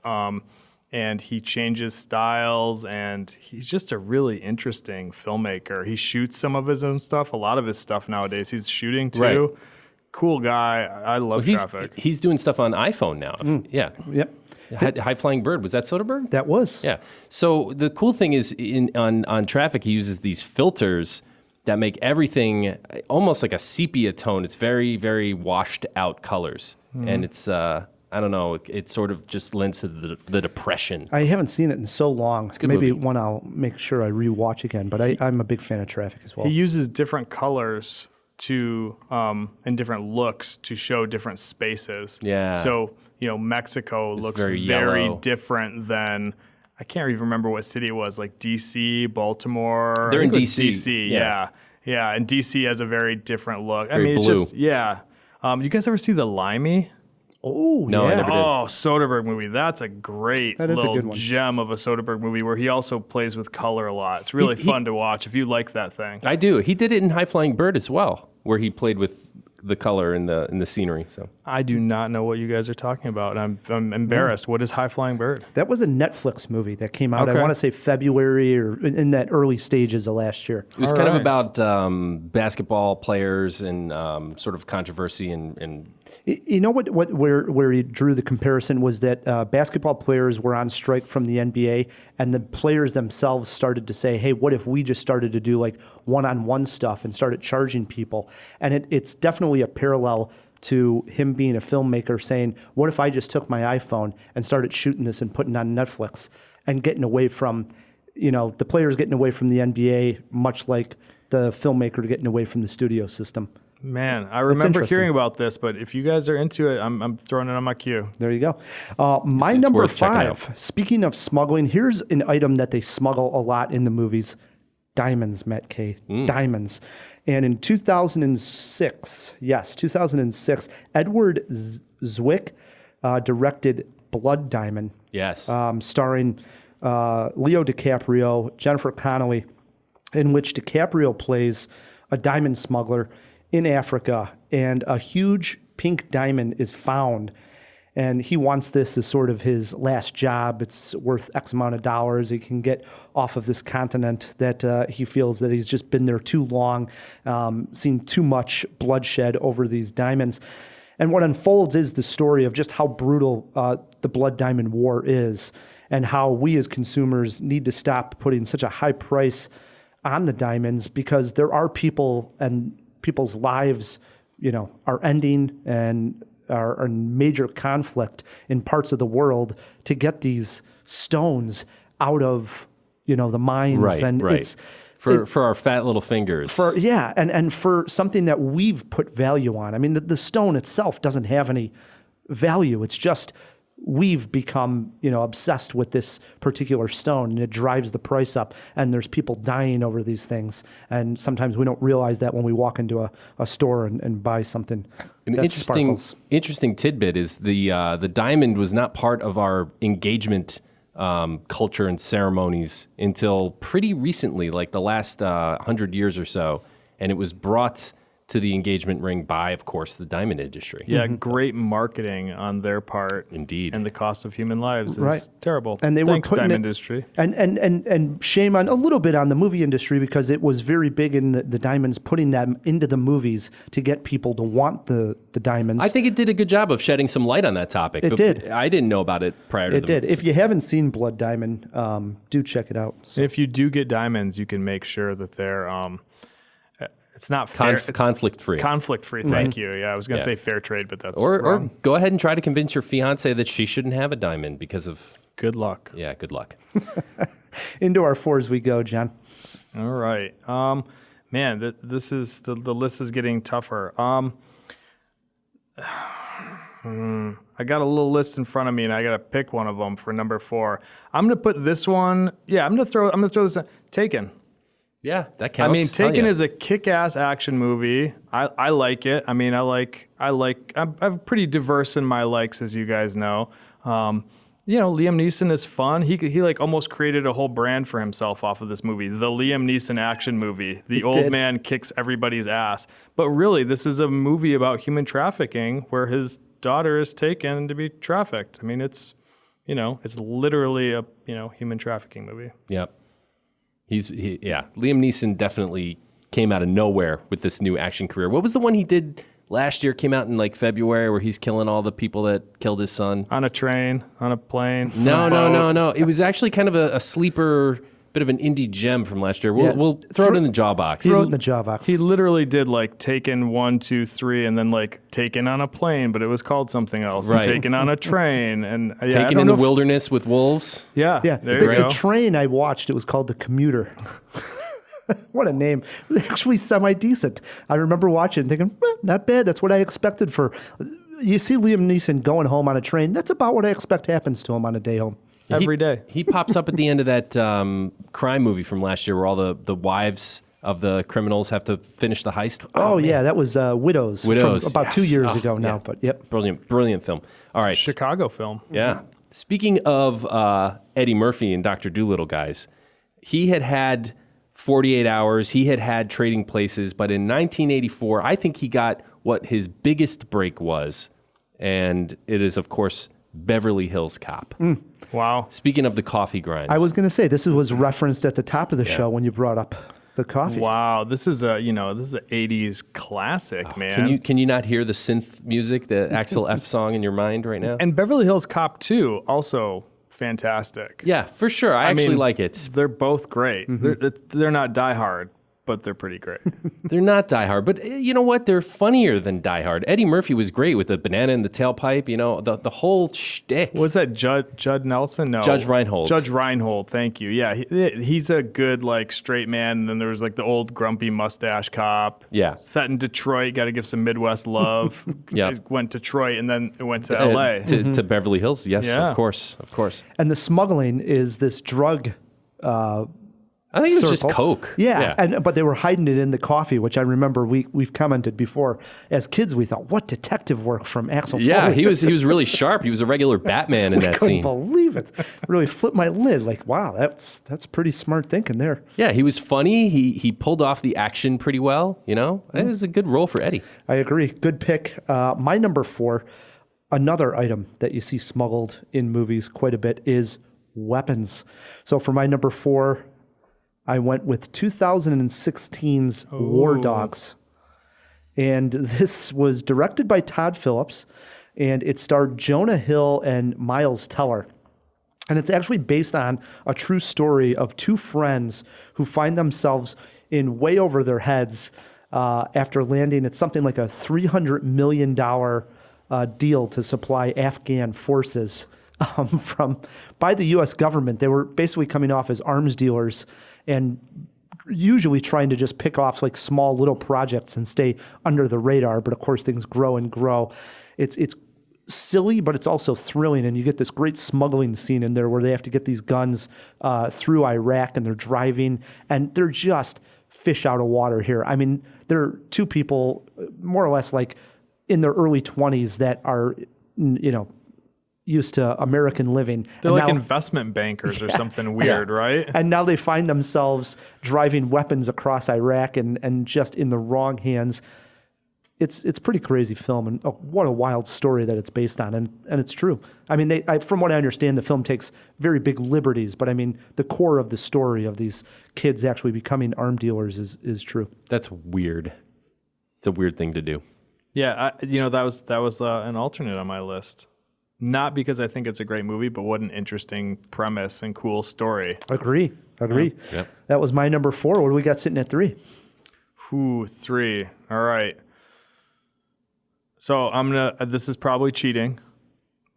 And he changes styles, and he's just a really interesting filmmaker. He shoots some of his own stuff. A lot of his stuff nowadays he's shooting too. Right. Cool guy. I love Traffic. He's doing stuff on iPhone now. Yeah. Yep, High Flying Bird. Was that Soderbergh? that was. Yeah. So the cool thing is on Traffic, he uses these filters that make everything almost like a sepia tone. It's very, very washed out colors. And it's, I don't know, it sort of just lends to the depression. I haven't seen it in so long. a good Maybe movie. one I'll make sure I rewatch again, but I'm a big fan of Traffic as well. He uses different colors to and different looks to show different spaces. Yeah. So, you know, Mexico looks very very yellow. different than, I can't even remember what city it was, like DC, Baltimore. They're I think in it was DC. DC, Yeah. yeah. And DC has a very different look. I Very mean, it's blue. just, yeah. You guys ever see The Limey? Oh, No, I yeah. never did. Oh, Soderbergh movie. That's a great That is a little good one. gem of a Soderbergh movie where he also plays with color a lot. It's really fun to watch if you like that thing. I do. He did it in High Flying Bird as well, where he played with the color in the scenery. So I do not know what you guys are talking about. I'm embarrassed. What is High Flying Bird? That was a Netflix movie that came out, Okay. I want to say February or in that early stages of last year. it was All kind of right. about basketball players and sort of controversy and You know where he drew the comparison was that basketball players were on strike from the NBA, and the players themselves started to say, "Hey, what if we just started to do like one-on-one stuff and started charging people?" And it's definitely a parallel to him being a filmmaker saying, what if I just took my iPhone and started shooting this and putting it on Netflix and getting away from, the players getting away from the NBA, much like the filmmaker getting away from the studio system. Man, I remember hearing about this, but if you guys are into it, I'm throwing it on my queue. There you go. My number 5, speaking of smuggling, here's an item that they smuggle a lot in the movies. Diamonds, Matt K. Diamonds. And in 2006, Edward Zwick directed Blood Diamond. Yes. Starring Leo DiCaprio, Jennifer Connelly, in which DiCaprio plays a diamond smuggler in Africa, and a huge pink diamond is found. And he wants this as sort of his last job. It's worth X amount of dollars. He can get off of this continent that he feels that he's just been there too long, seen too much bloodshed over these diamonds. And what unfolds is the story of just how brutal the Blood Diamond War is, and how we as consumers need to stop putting such a high price on the diamonds, because there are people and people's lives, are ending and are in major conflict in parts of the world to get these stones out of, the mines. Right, and right. It's for our fat little fingers. And for something that we've put value on. I mean, the stone itself doesn't have any value. It's just we've become, obsessed with this particular stone, and it drives the price up, and there's people dying over these things. And sometimes we don't realize that when we walk into a store and buy something. An interesting tidbit is the diamond was not part of our engagement culture and ceremonies until pretty recently, like the last 100 years or so. And it was brought to the engagement ring by, of course, the diamond industry. Yeah, great marketing on their part. Indeed. And the cost of human lives is terrible. And they Thanks, were putting diamond industry. And shame on a little bit on the movie industry, because it was very big in the diamonds, putting them into the movies to get people to want the diamonds. I think it did a good job of shedding some light on that topic. It did. I didn't know about it prior to it. Did. If you haven't seen Blood Diamond, do check it out. So. If you do get diamonds, you can make sure that they're it's not fair. Conflict free. Conflict free. Thank you. Yeah, I was going to say fair trade, but that's or wrong. Or go ahead and try to convince your fiance that she shouldn't have a diamond because of good luck. Yeah, good luck. Into our 4s we go, John. All right. Man, this is the list is getting tougher. I got a little list in front of me, and I got to pick one of them for number 4. I'm going to put this one. Yeah, I'm going to throw this. Taken. Yeah, that counts. I mean, Taken is a kick-ass action movie. I like it. I mean, I'm pretty diverse in my likes, as you guys know. Liam Neeson is fun. He like almost created a whole brand for himself off of this movie, the Liam Neeson action movie. The old man kicks everybody's ass. But really, this is a movie about human trafficking where his daughter is taken to be trafficked. I mean, it's literally a human trafficking movie. Yep. Liam Neeson definitely came out of nowhere with this new action career. What was the one he did last year? Came out in like February, where he's killing all the people that killed his son on a train, on a plane. No. It was actually kind of a sleeper, bit of an indie gem from last year. We'll throw it in the jaw box. Throw it in the jaw box. He literally did like Taken 1, 2, 3, and then like Taken on a plane, but it was called something else. Right. And Taken on a train, and Taken in the wilderness with wolves. Yeah. The train I watched, it was called The Commuter. What a name. It was actually semi-decent. I remember watching and thinking, not bad. That's what I expected for... You see Liam Neeson going home on a train. That's about what I expect happens to him on a day home. Every day. He pops up at the end of that crime movie from last year where all the wives of the criminals have to finish the heist. Oh yeah, that was Widows. Widows. From about 2 years ago now, but yep. Brilliant film. All right. Chicago film. Yeah. Speaking of Eddie Murphy and Dr. Dolittle, guys, he had 48 Hours. He had Trading Places, but in 1984, I think he got what his biggest break was, and it is, of course, Beverly Hills Cop. Wow. Speaking of the coffee grinds. I was going to say, this was referenced at the top of the show when you brought up the coffee. Wow, this is a 80s classic, man. Can you not hear the synth music, the Axel F song in your mind right now? And Beverly Hills Cop 2, also fantastic. Yeah, for sure. I actually like it. They're both great. Mm-hmm. They're not Die Hard, but they're pretty great. They're not Die Hard, but you know what? They're funnier than Die Hard. Eddie Murphy was great with the banana in the tailpipe. You know, the whole shtick. Was that Judd Nelson? No, Judge Reinhold. Judge Reinhold. Thank you. Yeah, he's a good like straight man. And then there was like the old grumpy mustache cop. Yeah, set in Detroit. Got to give some Midwest love. Yeah, it went to Detroit and then it went to L.A. To Beverly Hills. Yes, yeah. of course. And the smuggling is this drug. I think it was circle. just Coke. Yeah. But they were hiding it in the coffee, which I remember we've commented before. As kids, we thought, what detective work from Axel Yeah, Foley. he was really sharp. He was a regular Batman in that scene. I couldn't believe it. Really flipped my lid. Like, wow, that's pretty smart thinking there. Yeah, he was funny. He pulled off the action pretty well. You know, it was a good role for Eddie. I agree. Good pick. My number 4, another item that you see smuggled in movies quite a bit is weapons. So for my number 4, I went with 2016's War Dogs. And this was directed by Todd Phillips, and it starred Jonah Hill and Miles Teller. And it's actually based on a true story of 2 friends who find themselves in way over their heads after landing at something like a $300 million deal to supply Afghan forces by the U.S. government. They were basically coming off as arms dealers and usually trying to just pick off like small little projects and stay under the radar. But of course, things grow and grow. It's silly, but it's also thrilling. And you get this great smuggling scene in there where they have to get these guns through Iraq, and they're driving, and they're just fish out of water here. I mean, there are 2 people, more or less like in their early 20s, that are, you know, used to American living. They're like investment bankers or something weird, right? And now they find themselves driving weapons across Iraq and just in the wrong hands. It's pretty crazy film, and what a wild story that it's based on, and it's true. I mean, from what I understand, the film takes very big liberties, but I mean, the core of the story of these kids actually becoming arm dealers is true. That's weird. It's a weird thing to do. Yeah, that was an alternate on my list. Not because I think it's a great movie, but what an interesting premise and cool story. Agree. Yep. That was my number 4. What do we got sitting at 3? 3. All right. So this is probably cheating,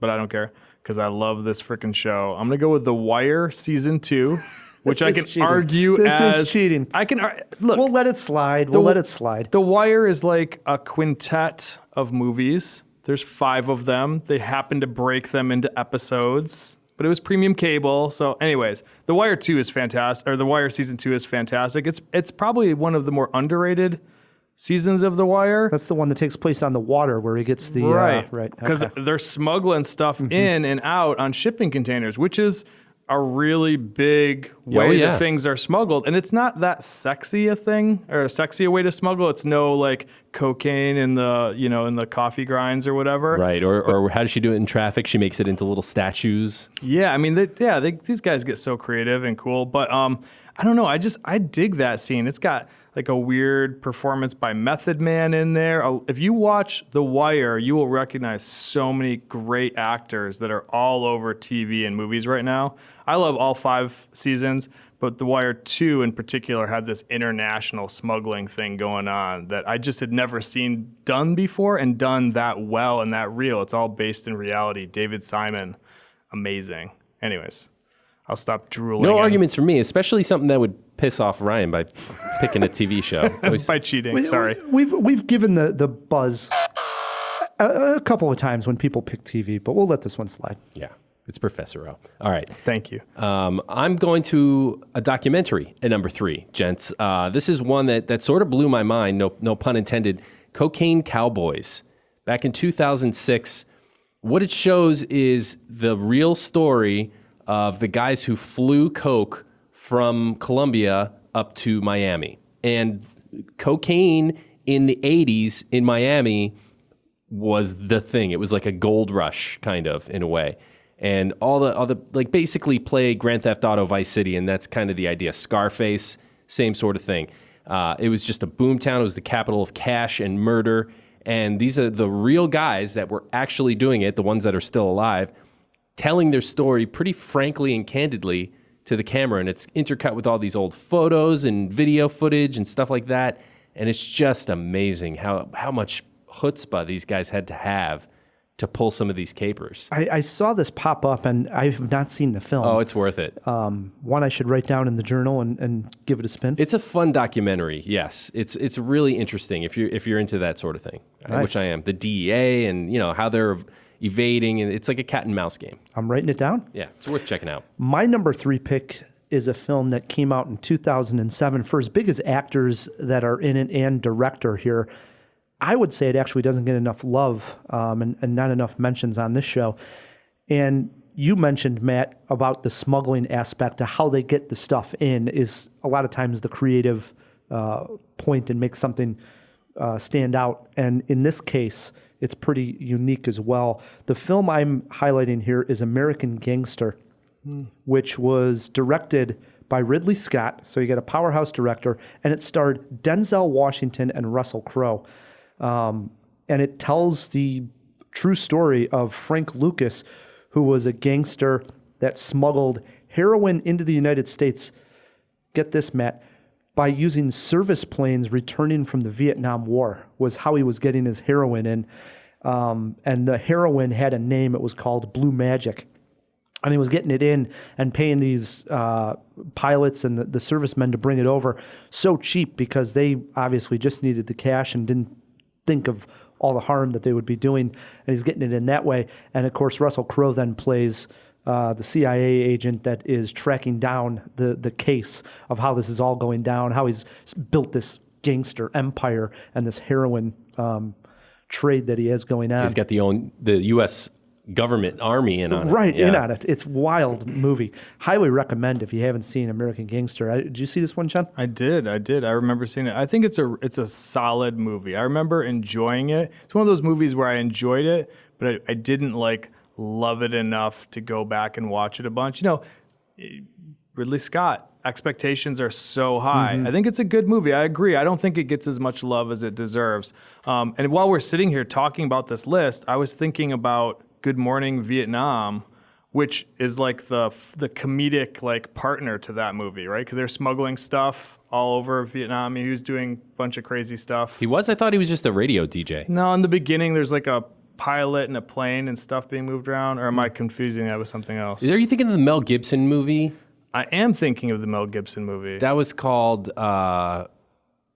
but I don't care because I love this freaking show. I'm going to go with The Wire Season 2, which I can argue this is cheating. I can look. We'll let it slide. The Wire is like a quintet of movies. There's 5 of them. They happen to break them into episodes, but it was premium cable. So anyways, The Wire 2 is fantastic, or The Wire Season 2 is fantastic. It's probably one of the more underrated seasons of The Wire. That's the one that takes place on the water where he gets the... Right. Right. Because they're smuggling stuff in and out on shipping containers, which is a really big way that things are smuggled. And it's not that sexy a thing, or a sexy way to smuggle. It's no like cocaine in the coffee grinds or whatever. Right. Or how does she do it in traffic? She makes it into little statues. Yeah. I mean, these guys get so creative and cool. But I don't know. I dig that scene. It's got like a weird performance by Method Man in there. If you watch The Wire, you will recognize so many great actors that are all over TV and movies right now. I love all 5 seasons, but The Wire 2 in particular had this international smuggling thing going on that I just had never seen done before and done that well and that real. It's all based in reality. David Simon, amazing. Anyways, I'll stop drooling. No arguments for me, especially something that would piss off Ryan by picking a TV show. By cheating, sorry. We've given the buzz a couple of times when people pick TV, but we'll let this one slide. Yeah, it's Professor O. All right. Thank you. I'm going to a documentary at number 3, gents. This is one that sort of blew my mind, no pun intended. Cocaine Cowboys. Back in 2006, what it shows is the real story of the guys who flew coke from Colombia up to Miami. And cocaine in the 80s in Miami was the thing. It was like a gold rush, kind of, in a way. And all the like basically play Grand Theft Auto Vice City, and that's kind of the idea. Scarface, same sort of thing. It was just a boomtown. It was the capital of cash and murder. And these are the real guys that were actually doing it, the ones that are still alive, telling their story pretty frankly and candidly to the camera, and it's intercut with all these old photos and video footage and stuff like that. And it's just amazing how much chutzpah these guys had to have to pull some of these capers. I saw this pop up, and I've not seen the film. Oh, it's worth it. One I should write down in the journal and give it a spin. It's a fun documentary. Yes, it's really interesting if you're into that sort of thing, Nice. which I am. The DEA and how they're evading, and it's like a cat and mouse game. I'm writing it down. Yeah, it's worth checking out. My number 3 pick is a film that came out in 2007. For as big as actors that are in it and director here, I would say it actually doesn't get enough love and not enough mentions on this show. And you mentioned, Matt, about the smuggling aspect of how they get the stuff in is a lot of times the creative point and make something stand out. And in this case, it's pretty unique as well. The film I'm highlighting here is American Gangster, which was directed by Ridley Scott. So you got a powerhouse director, and it starred Denzel Washington and Russell Crowe. And it tells the true story of Frank Lucas, who was a gangster that smuggled heroin into the United States. Get this, Matt, by using service planes returning from the Vietnam War was how he was getting his heroin in. And the heroin had a name. It was called Blue Magic. And he was getting it in and paying these pilots and the servicemen to bring it over so cheap because they obviously just needed the cash and didn't think of all the harm that they would be doing. And he's getting it in that way. And of course, Russell Crowe then plays the CIA agent that is tracking down the case of how this is all going down, how he's built this gangster empire and this heroin trade that he has going on. He's got the U.S. government army in on it. Right, in on it. It's a wild movie. Highly recommend if you haven't seen American Gangster. Did you see this one, John? I did. I remember seeing it. I think it's a solid movie. I remember enjoying it. It's one of those movies where I enjoyed it, but I didn't love it enough to go back and watch it a bunch. Ridley Scott, expectations are so high. I think it's a good movie. I agree. I don't think it gets as much love as it deserves. And while we're sitting here talking about this list, I was thinking about Good Morning Vietnam, which is the comedic partner to that movie, right? Because they're smuggling stuff all over Vietnam. He was doing a bunch of crazy stuff. He was? I thought he was just a radio DJ. No, in the beginning, there's a pilot and a plane and stuff being moved around. Or am I confusing that with something else? Are you thinking of the Mel Gibson movie? I am thinking of the Mel Gibson movie. That was called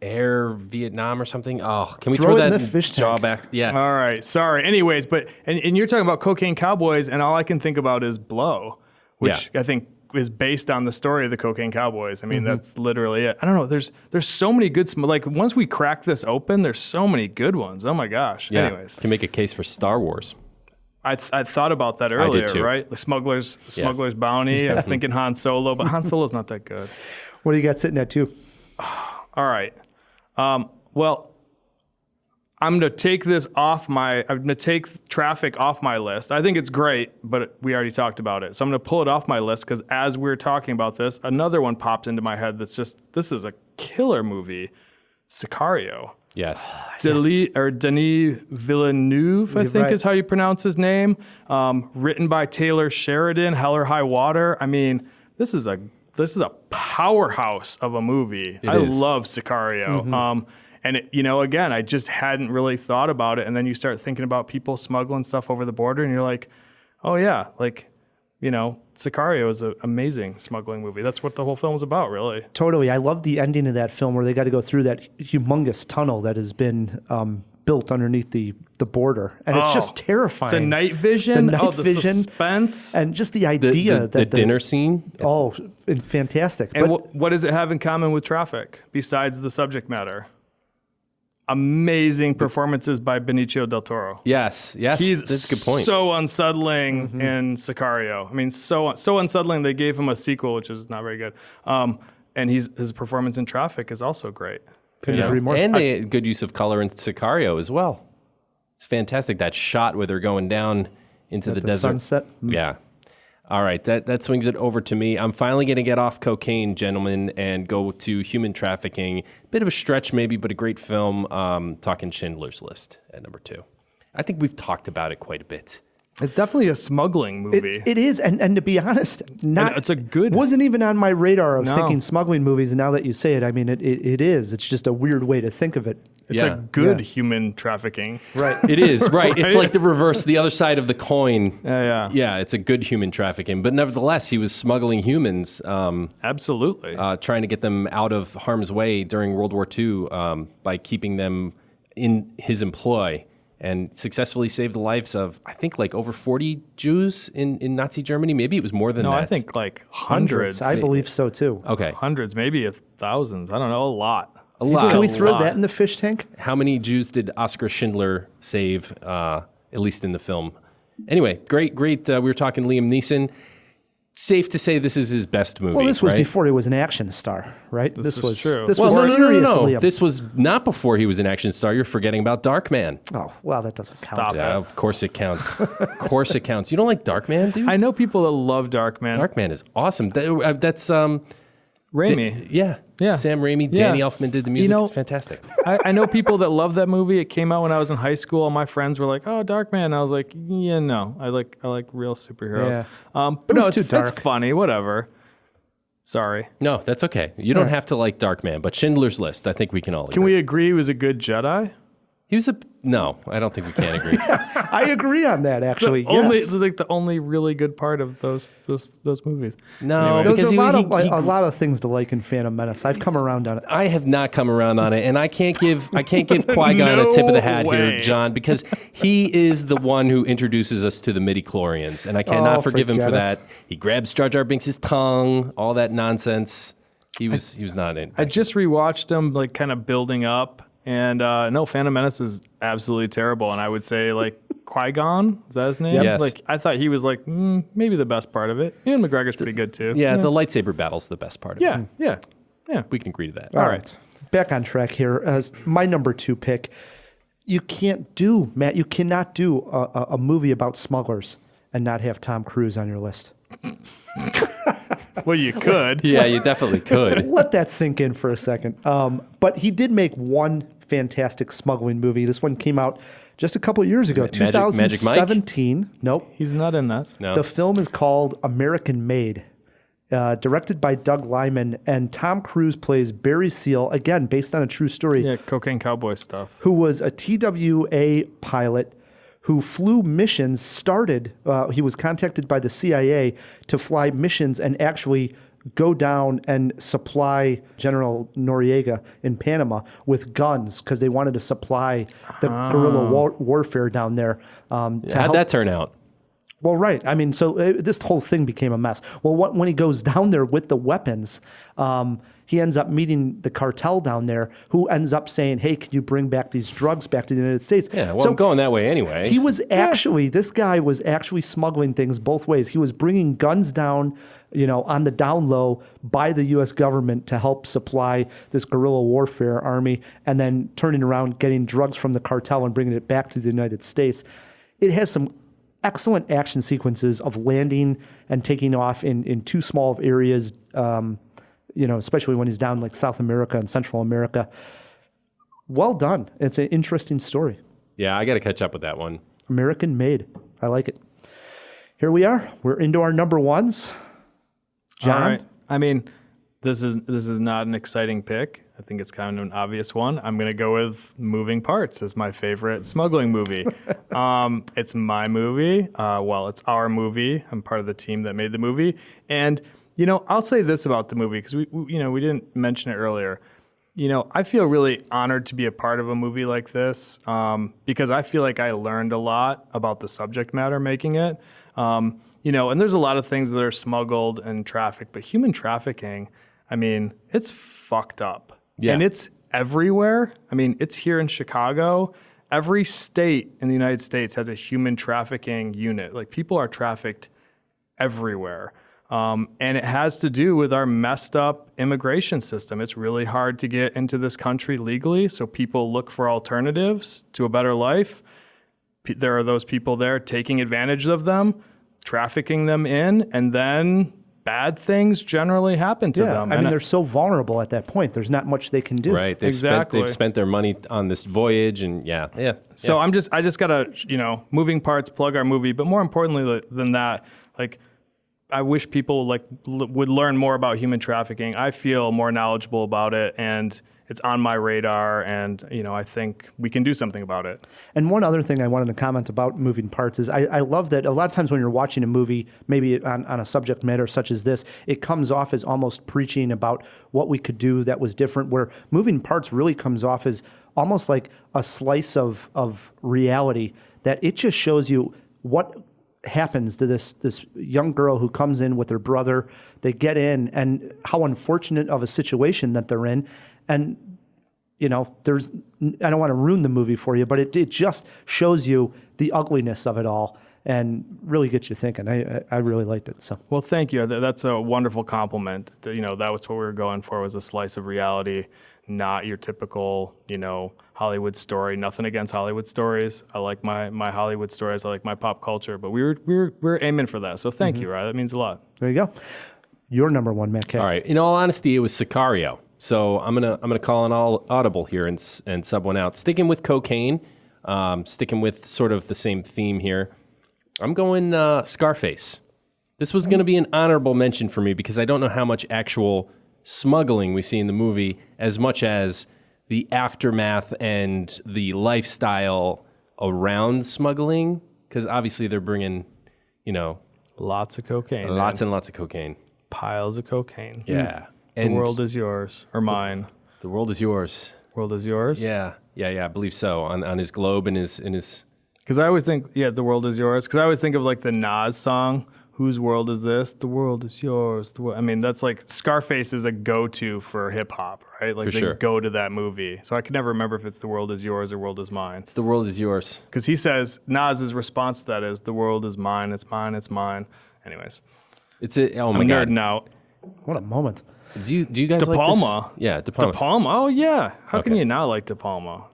Air Vietnam or something. Oh, can we Throw throw it that in the fish jaw tank. back? Yeah. All right, sorry. Anyways, but and you're talking about Cocaine Cowboys, and all I can think about is Blow, which I think is based on the story of the Cocaine Cowboys. I mean, that's literally it. I don't know. There's so many good once we crack this open, there's so many good ones. Oh my gosh. Yeah. Anyways, Can make a case for Star Wars. I thought about that earlier, too. right? The Smuggler's Bounty. I was thinking Han Solo, but Han Solo's not that good. What do you got sitting at 2? All right. Well, I'm going to take Traffic off my list. I think it's great, but we already talked about it. So I'm going to pull it off my list because as we're talking about this, another one pops into my head this is a killer movie, Sicario. Yes. Denis Villeneuve, I think is how you pronounce his name. Written by Taylor Sheridan, Hell or High Water. I mean, this is a powerhouse of a movie. I love Sicario. And again, I just hadn't really thought about it. And then you start thinking about people smuggling stuff over the border, and you're like, oh yeah, Sicario is an amazing smuggling movie. That's what the whole film is about, really. Totally. I love the ending of that film where they got to go through that humongous tunnel that has been built underneath the border. And it's just terrifying. The night vision. The vision. Suspense. And just the idea the dinner scene. Oh, fantastic. And what does it have in common with Traffic besides the subject matter? Amazing performances by Benicio del Toro. Yes, that's a good point. So unsettling in Sicario. I mean, so unsettling they gave him a sequel, which is not very good. And his performance in Traffic is also great. Couldn't agree more. And the good use of color in Sicario as well. It's fantastic, that shot where they're going down into the desert. Sunset. Yeah. All right, that swings it over to me. I'm finally going to get off cocaine, gentlemen, and go to human trafficking. Bit of a stretch maybe, but a great film. Talking Schindler's List at number 2. I think we've talked about it quite a bit It's definitely a smuggling movie. It is, and to be honest, it's a good. Wasn't even on my radar of thinking smuggling movies. And now that you say it, I mean, it is. It's just a weird way to think of it. It's a good human trafficking. Right. It is, right. It's like the reverse, the other side of the coin. Yeah. Yeah, it's a good human trafficking. But nevertheless, he was smuggling humans. Absolutely. Trying to get them out of harm's way during World War II by keeping them in his employ, and successfully saved the lives of, I think, like over 40 Jews in Nazi Germany. Maybe it was more than that. No, I think like hundreds. I believe so, too. Okay. Hundreds, maybe thousands. I don't know, a lot. A lot. Can we throw that in the fish tank? How many Jews did Oskar Schindler save, at least in the film? Anyway, great. We were talking Liam Neeson. Safe to say this is his best movie. Well, this was right? before he was an action star, right? This was true. This Well, was serious, no. Liam. This was not before he was an action star. You're forgetting about Darkman. Oh, well, that doesn't count. Stop. Yeah, of course it counts. Of course it counts. You don't like Darkman, dude? I know people that love Darkman. Darkman is awesome. That's Raimi. Yeah. Sam Raimi, Danny Elfman did the music. It's fantastic. I know people that love that movie. It came out when I was in high school. My friends were like, "Oh, Darkman." I was like, "Yeah, no. I like real superheroes." Yeah. But no, was too it's dark. funny. Whatever. Sorry. No, that's okay. You don't have to like Darkman, but Schindler's List, I think we can all agree. Can we agree he was a good Jedi? He was no, I don't think we can agree. I agree on that, actually. It's Yes. like the only really good part of those movies. No, Anyway. because There's he- a lot of things to like in Phantom Menace. I've come around on it. I have not come around on it, and I can't give Qui-Gon a tip of the hat No here, way. John, because he is the one who introduces us to the midi-chlorians, and I cannot forgive him for forget it. that. He grabs Jar Jar Binks' tongue, all that nonsense. He was not in. I just rewatched them, like kind of building up, and no, Phantom Menace is absolutely terrible. And I would say like Qui-Gon, is that his name? Yes. Like I thought he was like maybe the best part of it. Ian McGregor's pretty good too. Yeah, the lightsaber battle's the best part of it. Yeah. We can agree to that. All right. Back on track here. As my number 2 pick, you cannot do a movie about smugglers and not have Tom Cruise on your list. Well, you could. Yeah, you definitely could. Let that sink in for a second. But he did make one fantastic smuggling movie. This one came out just a couple of years ago, Magic Mike? 2017. Nope. He's not in that. No. The film is called American Made, directed by Doug Liman, and Tom Cruise plays Barry Seal, again, based on a true story, Yeah, cocaine cowboy stuff. who was a TWA pilot who flew missions, he was contacted by the CIA to fly missions and actually go down and supply General Noriega in Panama with guns because they wanted to supply the guerrilla warfare down there. How'd that turn out? Well, right. I mean, so this whole thing became a mess. Well, when he goes down there with the weapons, he ends up meeting the cartel down there, who ends up saying, "Hey, can you bring back these drugs back to the United States?" Yeah, well, so I'm going that way anyway. he was actually, this guy was actually smuggling things both ways. He was bringing guns down, on the down low by the U.S. government to help supply this guerrilla warfare army, and then turning around, getting drugs from the cartel and bringing it back to the United States. It has some excellent action sequences of landing and taking off in too small of areas, especially when he's down like South America and Central America. Well done. It's an interesting story. Yeah, I got to catch up with that one. American Made. I like it. Here we are. We're into our number ones. John? All right. I mean, this is not an exciting pick. I think it's kind of an obvious one. I'm going to go with Moving Parts as my favorite smuggling movie. It's my movie. It's our movie. I'm part of the team that made the movie. And, I'll say this about the movie because we didn't mention it earlier. I feel really honored to be a part of a movie like this because I feel like I learned a lot about the subject matter making it. And there's a lot of things that are smuggled and trafficked, but human trafficking, I mean, it's fucked up. Yeah. And it's everywhere. I mean, it's here in Chicago. Every state in the United States has a human trafficking unit. Like, people are trafficked everywhere. And it has to do with our messed up immigration system. It's really hard to get into this country legally, so people look for alternatives to a better life. There are those people there taking advantage of them, trafficking them in, and then bad things generally happen to them. I mean, they're so vulnerable at that point. There's not much they can do. Right. They've spent their money on this voyage, and So I just gotta, moving parts, plug our movie, but more importantly than that, like, I wish people would learn more about human trafficking. I feel more knowledgeable about it, and it's on my radar, and I think we can do something about it. And one other thing I wanted to comment about moving parts is I love that a lot of times when you're watching a movie, maybe on a subject matter such as this, it comes off as almost preaching about what we could do that was different, where moving parts really comes off as almost like a slice of reality, that it just shows you what happens to this young girl who comes in with her brother. They get in, and how unfortunate of a situation that they're in. And, I don't want to ruin the movie for you, but it just shows you the ugliness of it all and really gets you thinking. I really liked it. So, well, thank you. That's a wonderful compliment. That was what we were going for, was a slice of reality, not your typical, Hollywood story. Nothing against Hollywood stories. I like my Hollywood stories. I like my pop culture. But we were aiming for that. So thank you, Ryan. That means a lot. There you go. Your number one, Matt K. All right. In all honesty, it was Sicario. So I'm gonna call an audible here and sub one out. Sticking with cocaine, sticking with sort of the same theme here. I'm going Scarface. This was going to be an honorable mention for me because I don't know how much actual smuggling we see in the movie as much as the aftermath and the lifestyle around smuggling. Because obviously they're bringing, lots of cocaine. Lots and lots of cocaine. Piles of cocaine. Yeah. The world is yours, or mine. The world is yours. World is yours? Yeah, I believe so. On his globe and his. Because I always think, the world is yours. Because I always think of like the Nas song, "Whose world is this? The world is yours." I mean, that's like Scarface is a go-to for hip hop, right? Like they go to that movie. So I can never remember if it's "The world is yours" or "World is mine." It's "The world is yours." Because he says Nas's response to that is, "The world is mine. It's mine. It's mine." Anyways, oh my God! Nerding out. What a moment. Do you guys De Palma. like this? Yeah, De Palma. De Palma. Oh yeah. How can you not like De Palma?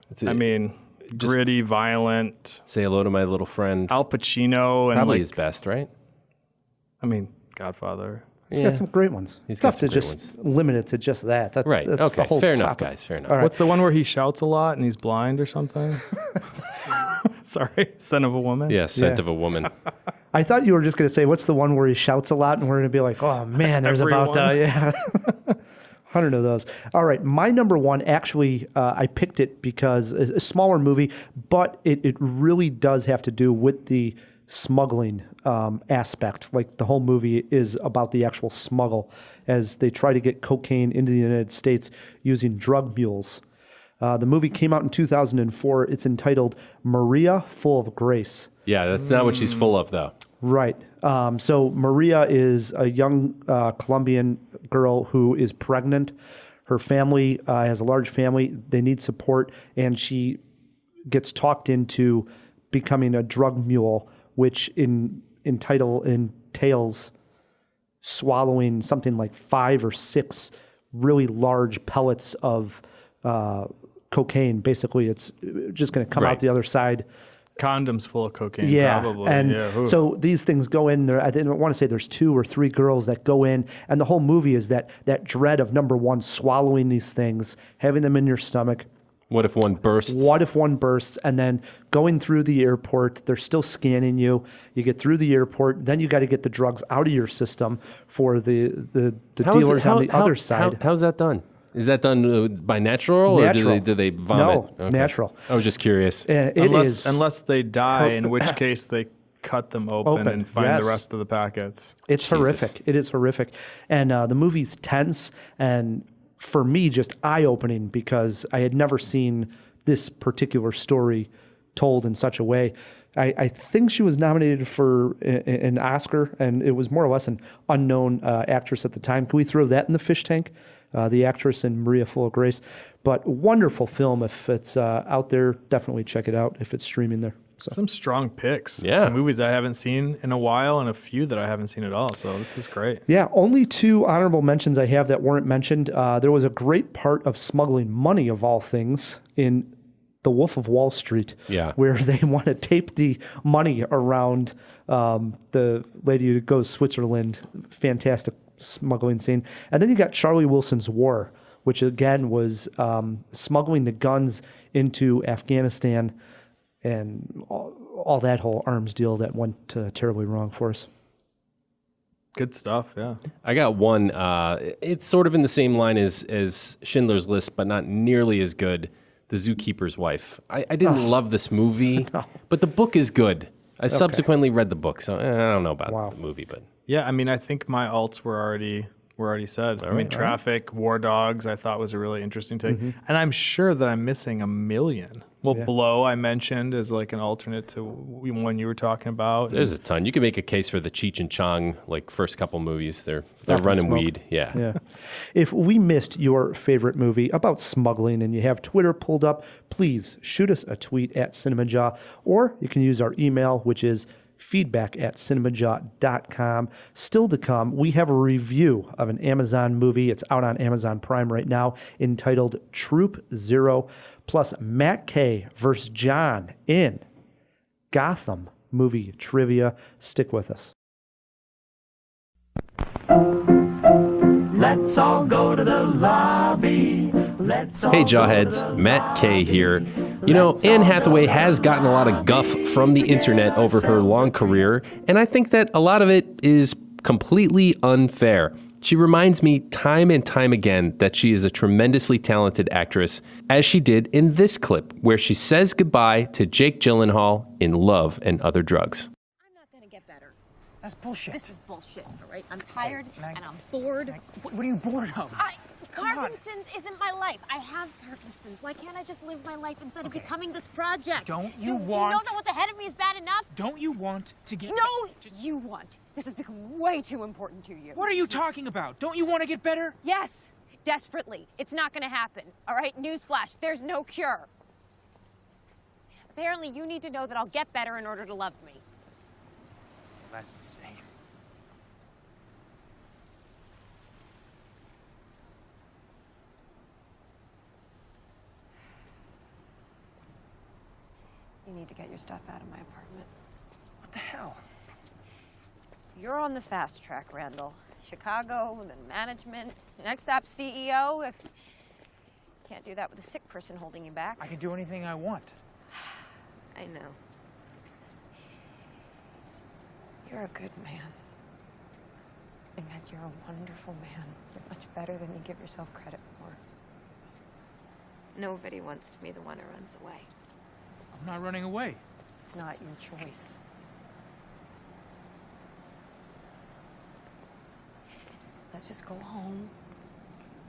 Gritty, violent. Say hello to my little friend. Al Pacino and probably his best, right? Godfather. He's got some great ones. He's tough to just limit it to just that. Right. That's okay. Fair enough, guys. Fair enough. Right. What's the one where he shouts a lot and he's blind or something? Sorry, Son of a Woman. Yeah, Scent of a Woman. I thought you were just going to say, what's the one where he shouts a lot, and we're going to be like, oh man, there's about 100 of those. All right, my number one, actually, I picked it because it's a smaller movie, but it really does have to do with the smuggling aspect. Like the whole movie is about the actual smuggle as they try to get cocaine into the United States using drug mules. The movie came out in 2004. It's entitled Maria Full of Grace. Yeah, that's not what she's full of, though. Right. So Maria is a young Colombian girl who is pregnant. Her family has a large family. They need support, and she gets talked into becoming a drug mule, which entails swallowing something like 5 or 6 really large pellets of cocaine. Basically, it's just going to come out the other side. Condoms full of cocaine, probably. And so these things go in there. I didn't want to say there's 2 or 3 girls that go in, and the whole movie is that dread of, number one, swallowing these things, having them in your stomach. What if one bursts? What if one bursts? And then going through the airport, they're still scanning you. You get through the airport, then you got to get the drugs out of your system for the dealers on the other side. How's that done? Is that done by natural, or do they vomit? No, natural. I was just curious. Unless they die, in which case they cut them open and find the rest of the packets. It's horrific. It is horrific. And the movie's tense and, for me, just eye-opening because I had never seen this particular story told in such a way. I think she was nominated for an Oscar, and it was more or less an unknown actress at the time. Can we throw that in the fish tank? The actress in Maria Full of Grace. But wonderful film. If it's out there, definitely check it out if it's streaming there. So. Some strong picks. Yeah. Some movies I haven't seen in a while and a few that I haven't seen at all. So this is great. Yeah, only 2 honorable mentions I have that weren't mentioned. There was a great part of smuggling money, of all things, in The Wolf of Wall Street, Yeah. where they want to tape the money around the lady who goes Switzerland. Fantastic smuggling scene. And then you got Charlie Wilson's War, which again was smuggling the guns into Afghanistan and all that whole arms deal that went terribly wrong for us. Good stuff, yeah. I got one. It's sort of in the same line as Schindler's List, but not nearly as good. The Zookeeper's Wife. I didn't love this movie, but the book is good. I subsequently read the book, so I don't know about the movie, but Yeah, I mean, I think my alts were already said. I mean, Traffic, War Dogs, I thought was a really interesting take. And I'm sure that I'm missing a million. Well, Blow, I mentioned, as like an alternate to one you were talking about. there's a ton. You can make a case for the Cheech and Chong, like first couple movies. They're running weed. Yeah. If we missed your favorite movie about smuggling and you have Twitter pulled up, please shoot us a tweet at Cinemajaw, or you can use our email, which is feedback@cinemajaw.com. Still to come, we have a review of an Amazon movie. It's out on Amazon Prime right now, entitled Troop Zero, plus Matt Kay versus John in Gotham movie trivia. Stick with us. Let's all go to the lobby. Let's all Hey, Jawheads, Matt Kay here. You know, Anne Hathaway has gotten a lot of guff from the internet over her long career, and I think that a lot of it is completely unfair. She reminds me time and time again that she is a tremendously talented actress, as she did in this clip, where she says goodbye to Jake Gyllenhaal in Love and Other Drugs. I'm not gonna get better. That's bullshit. This is bullshit, all right? I'm tired and I'm bored. What are you bored of? Parkinson's isn't my life. I have Parkinson's. Why can't I just live my life instead of becoming this project? Do you know that what's ahead of me is bad enough? Don't you want to get... No, you want. This has become way too important to you. What are you talking about? Don't you want to get better? Yes, desperately. It's not gonna happen, all right? Newsflash, there's no cure. Apparently, you need to know that I'll get better in order to love me. That's insane. You need to get your stuff out of my apartment. What the hell? You're on the fast track, Randall. Chicago, then management, next stop CEO. If can't do that with a sick person holding you back. I can do anything I want. I know. You're a good man. And Matt, you're a wonderful man. You're much better than you give yourself credit for. Nobody wants to be the one who runs away. I'm not running away. It's not your choice. Let's just go home.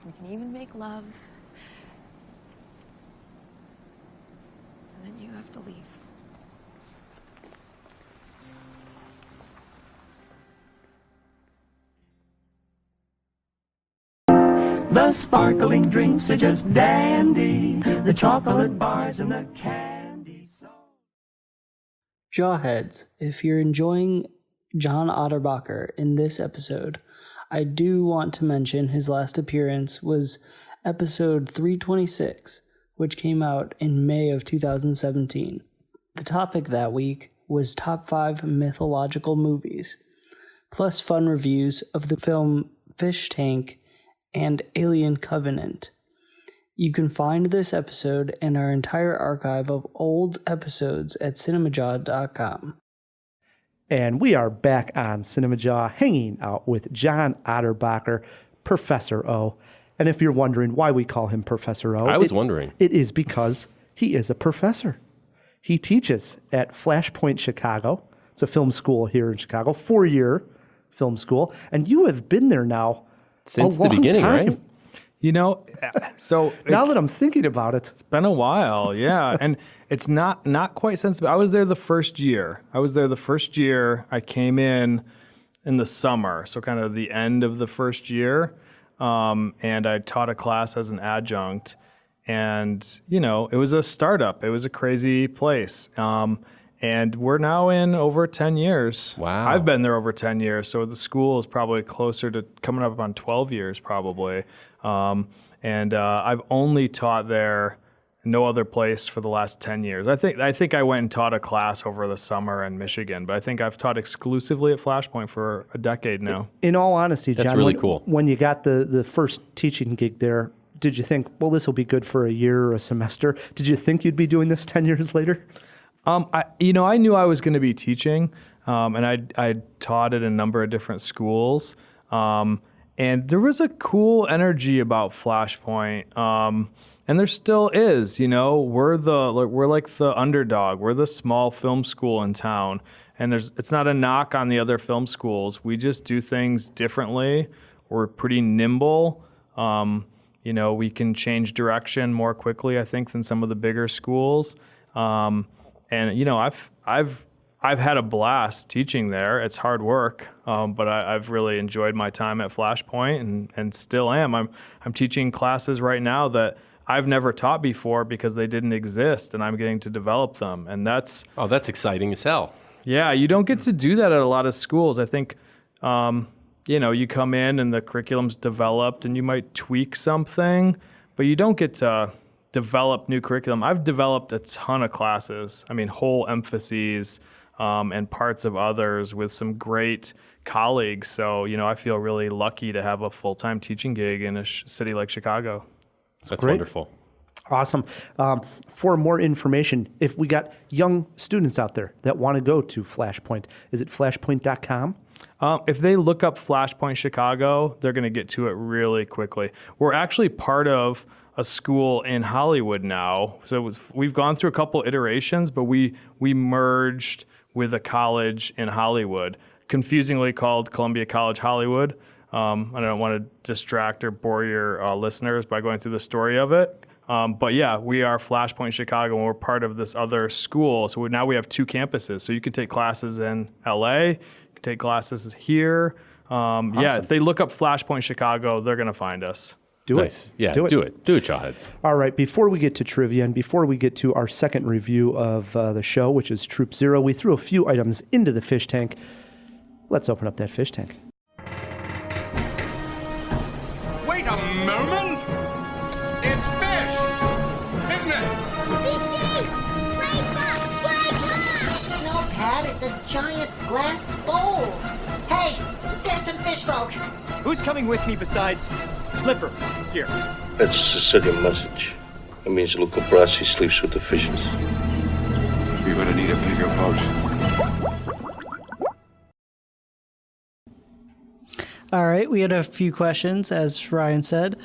We can even make love. And then you have to leave. The sparkling drinks are just dandy. The chocolate bars and the candy. Jawheads, if you're enjoying John Otterbacher in this episode, I do want to mention his last appearance was episode 326, which came out in May of 2017. The topic that week was top 5 mythological movies, plus fun reviews of the film Fish Tank and Alien Covenant. You can find this episode and our entire archive of old episodes at cinemajaw.com. And we are back on Cinemajaw, hanging out with John Otterbacher, Professor O. And if you're wondering why we call him Professor O, I was wondering. It is because he is a professor. He teaches at Flashpoint Chicago. It's a film school here in Chicago, 4-year film school. And you have been there now Since a the long beginning, time. right? You know, so Now that I'm thinking about it, it's been a while, yeah, and it's not quite sensible. I was there the first year. I came in the summer, so kind of the end of the first year, and I taught a class as an adjunct, and you know, it was a startup. It was a crazy place, and we're now in over 10 years. Wow. I've been there over 10 years, so the school is probably closer to coming up on 12 years, probably. And I've only taught there no other place for the last 10 years. I think I went and taught a class over the summer in Michigan, but I think I've taught exclusively at Flashpoint for a decade now. In all honesty, John, that's really cool. When you got the first teaching gig there, did you think, well, this will be good for a year or a semester? Did you think you'd be doing this 10 years later? I knew I was going to be teaching, and I taught at a number of different schools, and there was a cool energy about Flashpoint. And there still is, we're like the underdog. We're the small film school in town, and it's not a knock on the other film schools. We just do things differently. We're pretty nimble. We can change direction more quickly, I think, than some of the bigger schools. And I've had a blast teaching there. It's hard work, but I've really enjoyed my time at Flashpoint, and still am. I'm teaching classes right now that I've never taught before because they didn't exist, and I'm getting to develop them. And that's exciting as hell. Yeah, you don't get to do that at a lot of schools. I think, you come in and the curriculum's developed and you might tweak something, but you don't get to develop new curriculum. I've developed a ton of classes. I mean, whole emphases and parts of others with some great colleagues. So, I feel really lucky to have a full-time teaching gig in a city like Chicago. That's great. Wonderful. Awesome. For more information, if we got young students out there that want to go to Flashpoint, is it flashpoint.com? If they look up Flashpoint Chicago, they're going to get to it really quickly. We're actually part of a school in Hollywood now. So we've gone through a couple iterations, but we merged with a college in Hollywood, confusingly called Columbia College Hollywood. I don't want to distract or bore your listeners by going through the story of it. But yeah, we are Flashpoint Chicago, and we're part of this other school. So now we have 2 campuses. So you could take classes in LA, you could take classes here. Awesome. Yeah, if they look up Flashpoint Chicago, they're going to find us. Do nice. it. Yeah, do it. Do it, Jawheads. All right, before we get to trivia and before we get to our second review of the show, which is Troop Zero, we threw a few items into the fish tank. Let's open up that fish tank. Wait a moment! It's fish! Isn't it? DC! Wake up! Wake up! No, Pat, it's a giant glass bowl. Hey, get some fish folk. Who's coming with me besides Flipper? Here. That's a Sicilian message. It means Luca Brasi sleeps with the fishes. You're gonna need a bigger boat. All right, we had a few questions, as Ryan said.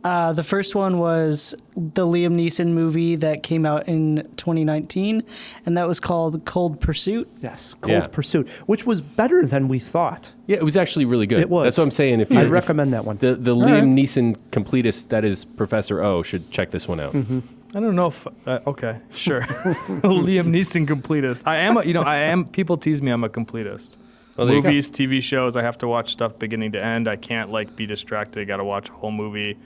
The first one was the Liam Neeson movie that came out in 2019, and that was called Cold Pursuit. Yes, Cold Pursuit, which was better than we thought. Yeah, it was actually really good. It was. That's what I'm saying. I recommend that one. The Liam Neeson completist, that is Professor O, should check this one out. Mm-hmm. I don't know if okay, sure. Liam Neeson completist. I am. People tease me I'm a completist. Oh, Movies, TV shows, I have to watch stuff beginning to end. I can't be distracted. I got to watch a whole movie.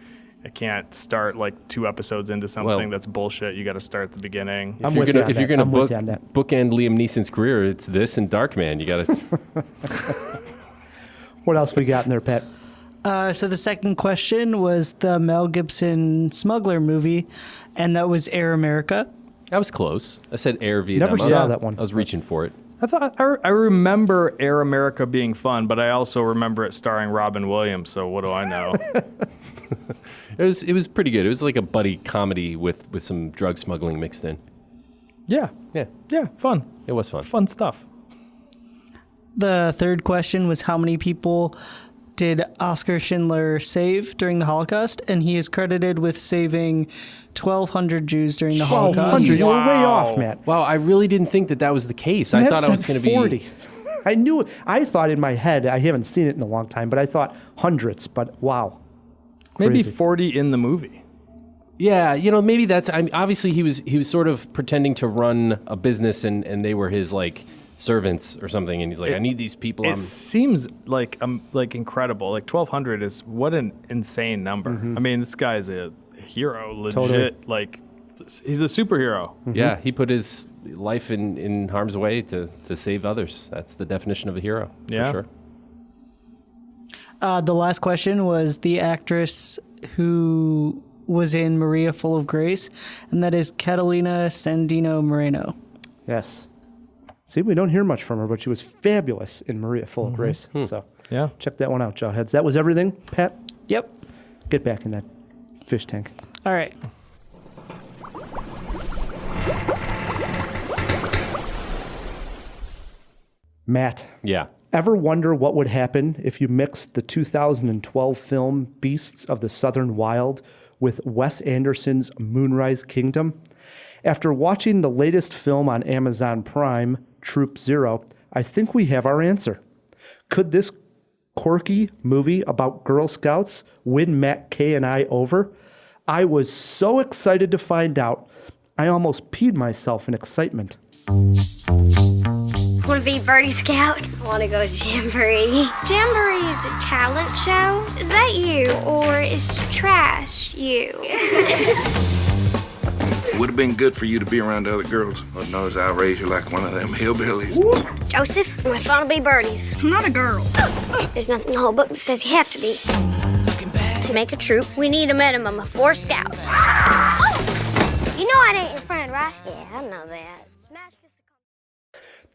I can't start 2 episodes into something that's bullshit. You got to start at the beginning. If you're gonna bookend Liam Neeson's career, it's this and Darkman. You got to. What else we got in there, Pat? So the second question was the Mel Gibson smuggler movie, and that was Air America. I was close. I said Air Vietnam. Never saw that one. I was reaching for it. I remember Air America being fun, but I also remember it starring Robin Williams. So what do I know? It was pretty good. It was like a buddy comedy with some drug smuggling mixed in. Yeah, fun. It was fun. Fun stuff. The third question was how many people did Oskar Schindler save during the Holocaust? And he is credited with saving 1,200 Jews during the Holocaust. You were way off, Matt. Wow, I really didn't think that was the case. I thought I was going to be 40. I thought in my head, I haven't seen it in a long time, but I thought hundreds, but wow. Maybe Crazy. 40 in the movie. Yeah, maybe that's. Obviously, he was sort of pretending to run a business, and they were his servants or something, and he's like, I need these people. It seems like incredible. 1,200 is what an insane number. Mm-hmm. I mean, this guy's a hero, legit. Totally. He's a superhero. Mm-hmm. Yeah, he put his life in harm's way to save others. That's the definition of a hero, for sure. The last question was the actress who was in Maria Full of Grace, and that is Catalina Sandino Moreno. Yes. See, we don't hear much from her, but she was fabulous in Maria Full of Grace. So Yeah. check that one out, Jawheads. That was everything, Pat? Yep. Get back in that fish tank. All right. Matt, Yeah. ever wonder what would happen if you mixed the 2012 film Beasts of the Southern Wild with Wes Anderson's Moonrise Kingdom? After watching the latest film on Amazon Prime, Troop Zero, I think we have our answer. Could this quirky movie about Girl Scouts win Matt Kay and I over? I was so excited to find out, I almost peed myself in excitement. Want to be Birdie Scout? Want to go to Jamboree? Jamboree is a talent show. Is that you, or is trash you? It would have been good for you to be around other girls. Lord knows I'll raise you like one of them hillbillies. Joseph, I want to be birdies. I'm not a girl. There's nothing in the whole book that says you have to be. To make a troop, we need a minimum of 4 scouts. You know I ain't your friend, right? Yeah, I know that.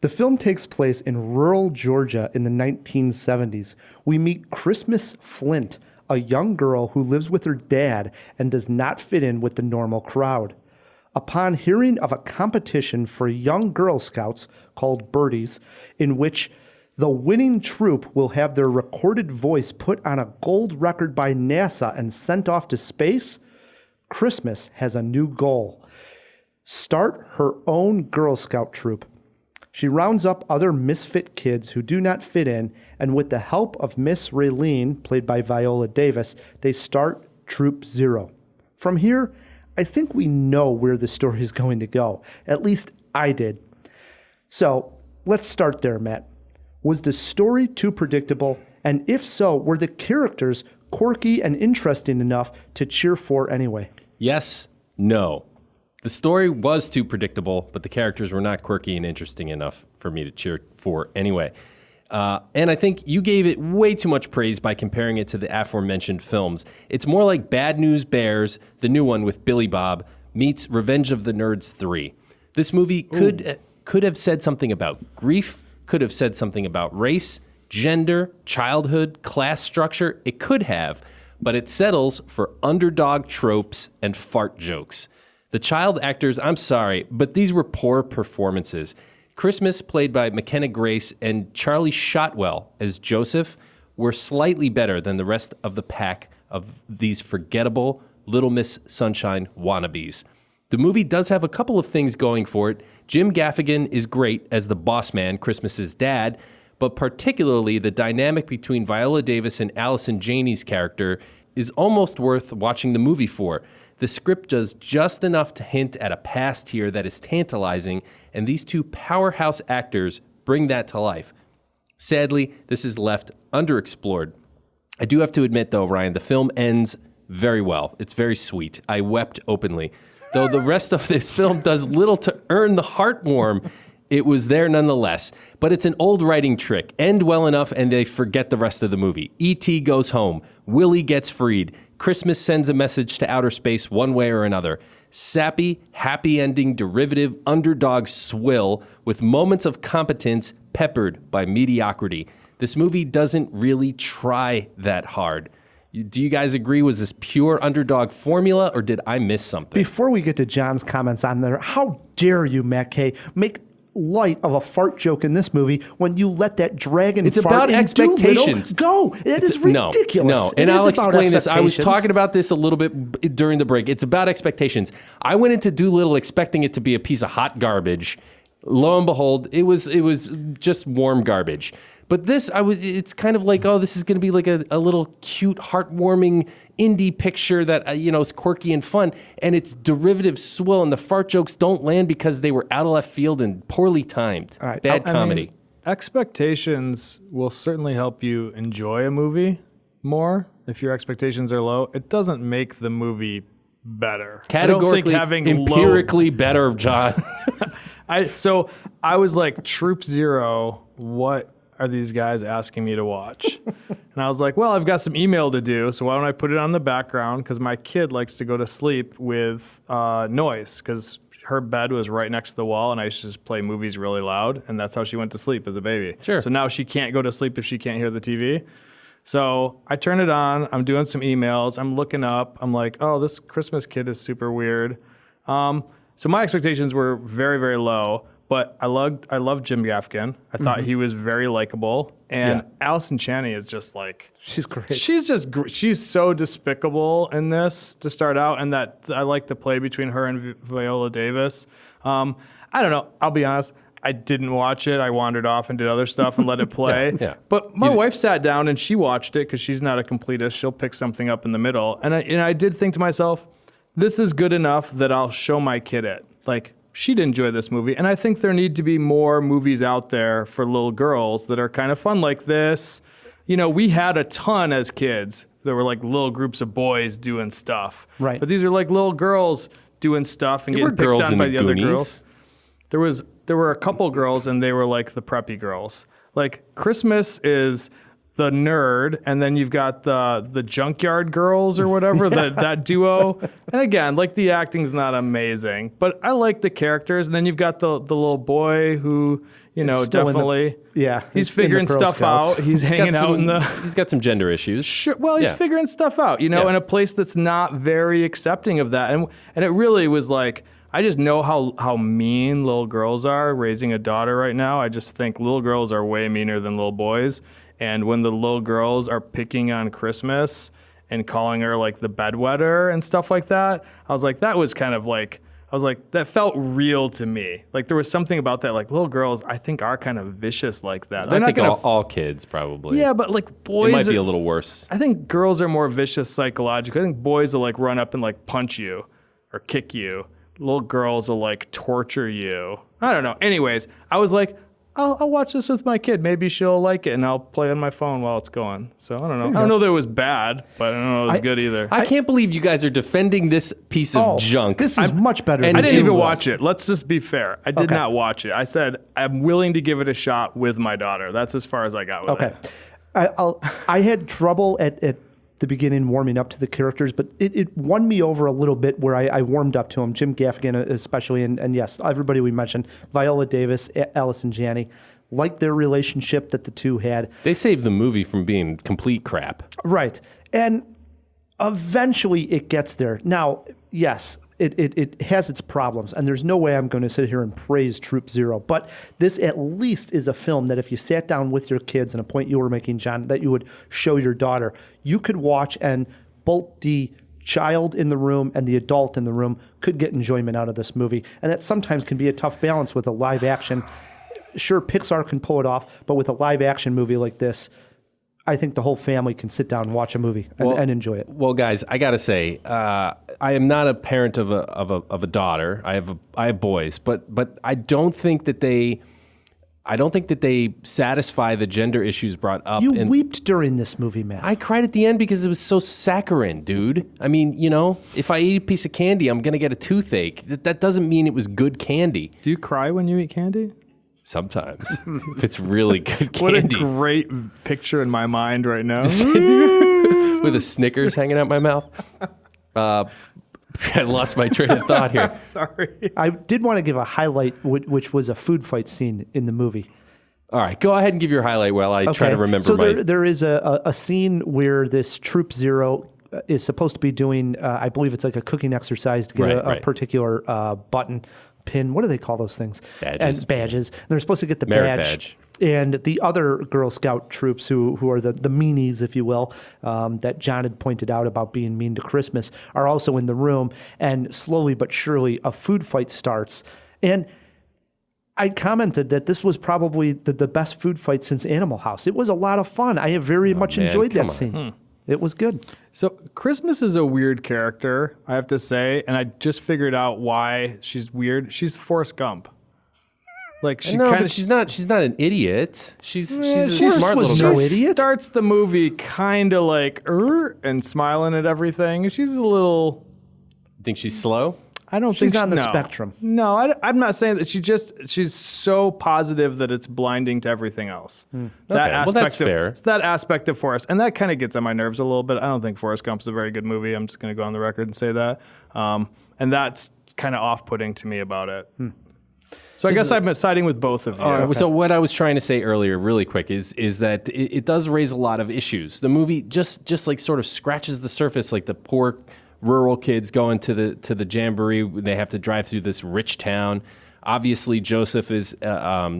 The film takes place in rural Georgia in the 1970s. We meet Christmas Flint, a young girl who lives with her dad and does not fit in with the normal crowd. Upon hearing of a competition for young Girl Scouts called Birdies, in which the winning troop will have their recorded voice put on a gold record by NASA and sent off to space, Christmas has a new goal: start her own Girl Scout troop. She rounds up other misfit kids who do not fit in, and with the help of Miss Raylene, played by Viola Davis, they start Troop Zero. From here, I think we know where the story is going to go. At least I did. So let's start there, Matt. Was the story too predictable? And if so, were the characters quirky and interesting enough to cheer for anyway? Yes, no. The story was too predictable, but the characters were not quirky and interesting enough for me to cheer for anyway. And I think you gave it way too much praise by comparing it to the aforementioned films. It's more like Bad News Bears, the new one with Billy Bob, meets Revenge of the Nerds 3. This movie could have said something about grief, could have said something about race, gender, childhood, class structure. It could have, but it settles for underdog tropes and fart jokes. The child actors, I'm sorry, but these were poor performances. Christmas, played by McKenna Grace, and Charlie Shotwell as Joseph were slightly better than the rest of the pack of these forgettable Little Miss Sunshine wannabes. The movie does have a couple of things going for it. Jim Gaffigan is great as the boss man, Christmas's dad, but particularly the dynamic between Viola Davis and Allison Janney's character is almost worth watching the movie for. The script does just enough to hint at a past here that is tantalizing, and these two powerhouse actors bring that to life. Sadly, this is left underexplored. I do have to admit, though, Ryan, the film ends very well. It's very sweet. I wept openly. Though the rest of this film does little to earn the heartwarm, it was there nonetheless. But it's an old writing trick. End well enough, and they forget the rest of the movie. E.T. goes home. Willie gets freed. Christmas sends a message to outer space one way or another. Sappy, happy ending, derivative, underdog swill with moments of competence peppered by mediocrity. This movie doesn't really try that hard. Do you guys agree? Was this pure underdog formula, or did I miss something? Before we get to John's comments on there, how dare you, Matt Kay, make light of a fart joke in this movie when you let that dragon It's fart about in expectations. Go. It is ridiculous. No, and I'll explain this. I was talking about this a little bit during the break. It's about expectations. I went into Dolittle expecting it to be a piece of hot garbage. Lo and behold, it was just warm garbage. But this, it's kind of like, oh, this is going to be like a little cute, heartwarming indie picture that, is quirky and fun. And it's derivative swill, and the fart jokes don't land because they were out of left field and poorly timed. All right. Bad comedy. Expectations will certainly help you enjoy a movie more. If your expectations are low, it doesn't make the movie better. Categorically, empirically better, John. So I was like, Troop Zero, what are these guys asking me to watch? And I was like, well, I've got some email to do, so why don't I put it on the background? Because my kid likes to go to sleep with noise, because her bed was right next to the wall, and I used to just play movies really loud, and that's how she went to sleep as a baby. Sure. So now she can't go to sleep if she can't hear the TV. So I turn it on. I'm doing some emails. I'm looking up. I'm like, oh, this Christmas Kid is super weird. So my expectations were very, very low. But I loved Jim Gaffigan. I thought he was very likable. And Allison Janney is just like... She's great. She's so despicable in this to start out. And that I like the play between her and Viola Davis. I don't know. I'll be honest. I didn't watch it. I wandered off and did other stuff and let it play. But my wife sat down and she watched it because she's not a completist. She'll pick something up in the middle. And I did think to myself, this is good enough that I'll show my kid it. Like... She'd enjoy this movie. And I think there need to be more movies out there for little girls that are kind of fun like this. You know, we had a ton as kids. There were like little groups of boys doing stuff. Right. But these are like little girls doing stuff and getting picked on by the other girls. There were a couple girls and they were like the preppy girls. Like Christmas is the nerd, and then you've got the junkyard girls or whatever, that duo. And again, like the acting's not amazing, but I like the characters. And then you've got the little boy who, you know, definitely he's figuring stuff out. He's hanging out in the... He's got some gender issues. Sure. Well, he's figuring stuff out, you know, in a place that's not very accepting of that. And it really was like, I just know how mean little girls are raising a daughter right now. I just think little girls are way meaner than little boys. And when the little girls are picking on Christmas and calling her like the bedwetter and stuff like that, I was like, that felt real to me. Like there was something about that. Like little girls, I think are kind of vicious like that. I think all kids probably. Yeah, but like boys, it might be a little worse. I think girls are more vicious psychologically. I think boys will like run up and like punch you or kick you. Little girls will like torture you. I don't know. Anyways, I was like, I'll watch this with my kid. Maybe she'll like it, and I'll play on my phone while it's going. So I don't know. I don't know that it was bad, but I don't know it was good either. I can't believe you guys are defending this piece of junk. This is much better. I didn't even watch it. Let's just be fair. I did not watch it. I said I'm willing to give it a shot with my daughter. That's as far as I got with it. I had trouble at the beginning warming up to the characters, but it won me over a little bit where I warmed up to him. Jim Gaffigan especially, and yes, everybody we mentioned, Viola Davis, Allison Janney, liked their relationship that the two had. They saved the movie from being complete crap. Right. And eventually it gets there. Now, yes, it has its problems, and there's no way I'm going to sit here and praise Troop Zero, but this at least is a film that if you sat down with your kids, and a point you were making, John, that you would show your daughter, you could watch, and both the child in the room and the adult in the room could get enjoyment out of this movie. And that sometimes can be a tough balance with a live action. Sure, Pixar can pull it off, but with a live action movie like this, I think the whole family can sit down and watch a movie and enjoy it. Well, guys, I gotta say, I am not a parent of a daughter. I have boys, but I don't think that they satisfy the gender issues brought up. You wept during this movie, Matt. I cried at the end because it was so saccharine, dude. I mean, you know, if I eat a piece of candy, I'm gonna get a toothache. That doesn't mean it was good candy. Do you cry when you eat candy? Sometimes, if it's really good candy. What a great picture in my mind right now. With a Snickers hanging out my mouth. I lost my train of thought here. Sorry. I did want to give a highlight, which was a food fight scene in the movie. All right, go ahead and give your highlight while I try to remember. So there is a scene where this Troop Zero is supposed to be doing, I believe it's like a cooking exercise to get a particular button. Pin, what do they call those things? Badges. And badges. And they're supposed to get the Merit badge. And the other Girl Scout troops who are the meanies, if you will, that John had pointed out about being mean to Christmas, are also in the room. And slowly but surely, a food fight starts. And I commented that this was probably the best food fight since Animal House. It was a lot of fun. I have very much enjoyed that scene. It was good. So Christmas is a weird character, I have to say, and I just figured out why she's weird. She's Forrest Gump. Like she's not an idiot. She's a smart little girl. She starts the movie kind of like and smiling at everything. She's a little. Think she's slow? I don't She's think on the no. spectrum. No, I'm not saying that. She's so positive that it's blinding to everything else. That Okay, well, that's fair. It's that aspect of Forrest, and that kind of gets on my nerves a little bit. I don't think Forrest Gump's a very good movie. I'm just going to go on the record and say that. And that's kind of off-putting to me about it. So I guess I'm siding with both of you. Okay. So what I was trying to say earlier, really quick, is that it does raise a lot of issues. The movie just like sort of scratches the surface, like the poor rural kids going to the jamboree. They have to drive through this rich town. Obviously, Joseph is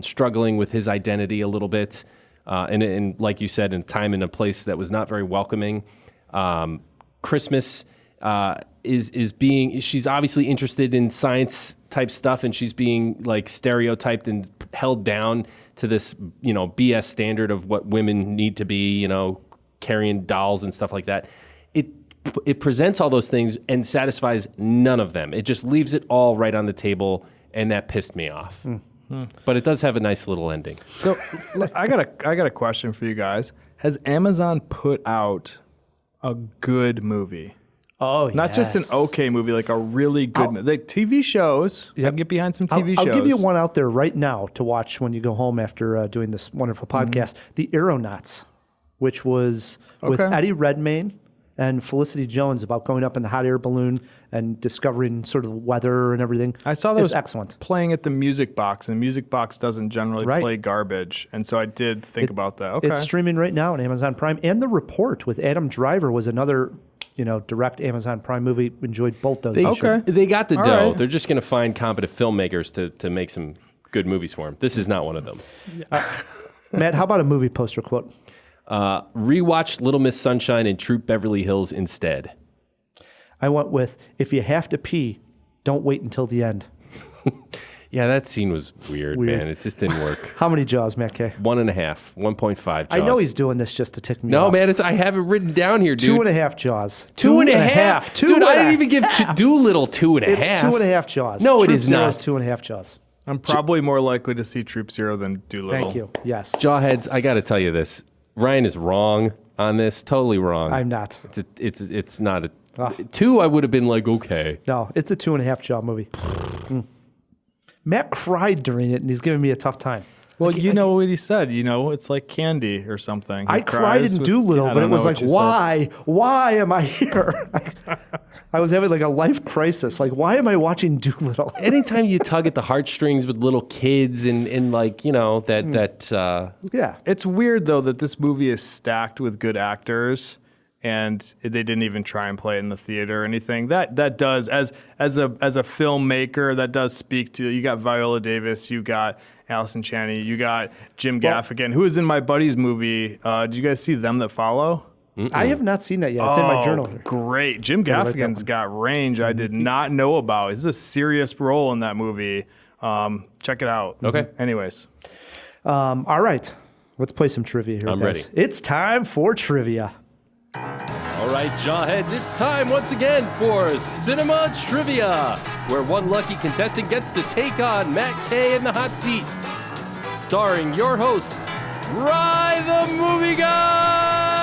struggling with his identity a little bit, and like you said, in a time and a place that was not very welcoming. Christmas she's obviously interested in science type stuff, and she's being like stereotyped and held down to this BS standard of what women need to be, carrying dolls and stuff like that. It presents all those things and satisfies none of them. It just leaves it all right on the table, and that pissed me off. But it does have a nice little ending. So look, I got a question for you guys. Has Amazon put out a good movie? Oh, not just an okay movie, like a really good movie. Like TV shows. I can get behind some TV shows. I'll give you one out there right now to watch when you go home after doing this wonderful podcast. The Aeronauts, which was with Eddie Redmayne and Felicity Jones about going up in the hot air balloon and discovering sort of the weather and everything. I saw those excellent. Playing at the Music Box, and the Music Box doesn't generally play garbage, and so I did think about that. Okay. It's streaming right now on Amazon Prime. And The Report with Adam Driver was another direct Amazon Prime movie. Enjoyed both those. They got the All dough. right. They're just going to find competent filmmakers to make some good movies for them. This is not one of them. Matt, how about a movie poster quote? Rewatch Little Miss Sunshine and Troop Beverly Hills instead. I went with, if you have to pee, don't wait until the end. Yeah, that scene was weird, man. It just didn't work. How many Jaws, Matt K? 1.5, 1.5 Jaws. I know he's doing this just to tick me off. No, man, I have it written down here, dude. 2.5 Jaws. 2.5? Dude, I didn't even give Dolittle 2.5. It's 2.5 Jaws. No, Troop it is Zero not. is 2.5 Jaws. I'm probably more likely to see Troop Zero than Dolittle. Thank you. Yes. Jawheads, I got to tell you this. Ryan is wrong on this. Totally wrong. I'm not. It's not a... 2, I would have been like, okay. No, it's a 2.5 Jaw movie. Matt cried during it, and he's giving me a tough time. Well, you know what he said. It's like candy or something. I cried in Dolittle, but it was like, why? Why am I here? I was having like a life crisis. Like, why am I watching Dolittle? Anytime you tug at the heartstrings with little kids and like, Yeah. It's weird, though, that this movie is stacked with good actors, and they didn't even try and play it in the theater or anything. That does, as a filmmaker, that does speak to, you got Viola Davis, you got Allison Janney, you got Jim Gaffigan, who is in my buddy's movie. Did you guys see Them That Follow? I have not seen that yet. It's in my journal here. Great. Jim Gaffigan's got range I did not know about. This is a serious role in that movie. Check it out. Okay. Anyways. All right. Let's play some trivia here, I'm guys. ready. It's time for trivia. All right, Jawheads, it's time once again for Cinema Trivia, where one lucky contestant gets to take on Matt K in the hot seat. Starring your host, Rye the Movie Guy!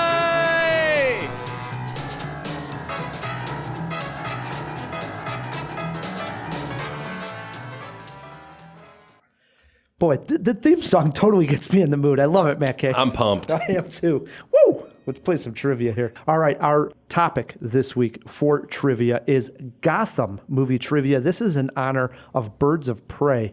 Boy, the theme song totally gets me in the mood. I love it, Matt K. I'm pumped. I am too. Woo! Let's play some trivia here. All right, our topic this week for trivia is Gotham movie trivia. This is in honor of Birds of Prey,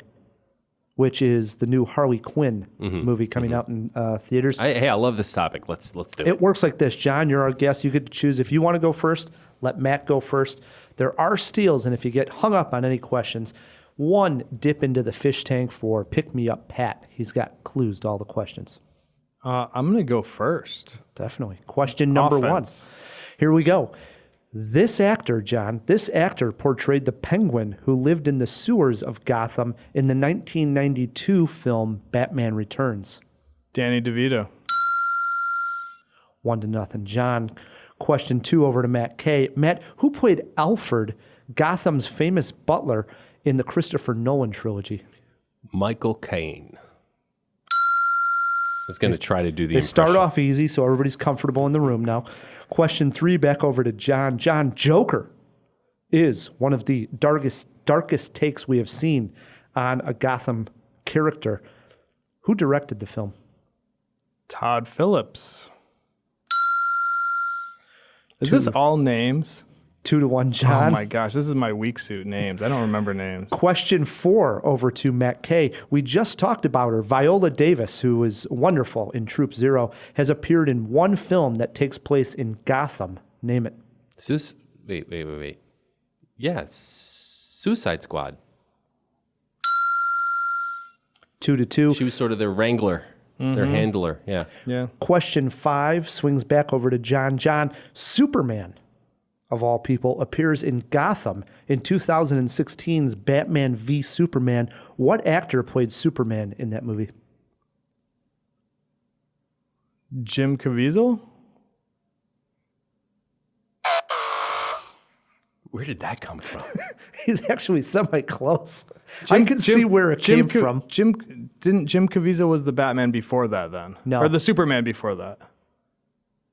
which is the new Harley Quinn movie coming out in theaters. I love this topic. Let's do it. It works like this. John, you're our guest. You get to choose. If you want to go first, let Matt go first. There are steals, and if you get hung up on any questions, one, dip into the fish tank for Pick Me Up Pat. He's got clues to all the questions. I'm going to go first. Definitely. Question number Offense. 1. Here we go. This actor, John, portrayed the Penguin who lived in the sewers of Gotham in the 1992 film Batman Returns. Danny DeVito. 1-0. John, question 2 over to Matt K. Matt, who played Alfred, Gotham's famous butler, in the Christopher Nolan trilogy? Michael Caine. I was going to try to do the They impression. start off easy, so everybody's comfortable in the room now. Question 3, back over to John. John, Joker is one of the darkest takes we have seen on a Gotham character. Who directed the film? Todd Phillips. Is this all names? 2-1, John. Oh my gosh, this is my weak suit names. I don't remember names. Question 4 over to Matt K. We just talked about her. Viola Davis, who is wonderful in Troop Zero, has appeared in one film that takes place in Gotham. Name it. Wait. Yeah, Suicide Squad. 2-2. She was sort of their wrangler, their handler. Yeah. Question 5 swings back over to John. John, Superman, of all people, appears in Gotham in 2016's Batman v Superman. What actor played Superman in that movie? Jim Caviezel? Where did that come from? He's actually semi-close. I can see where it came from. Jim Caviezel was the Batman before that then? No. Or the Superman before that?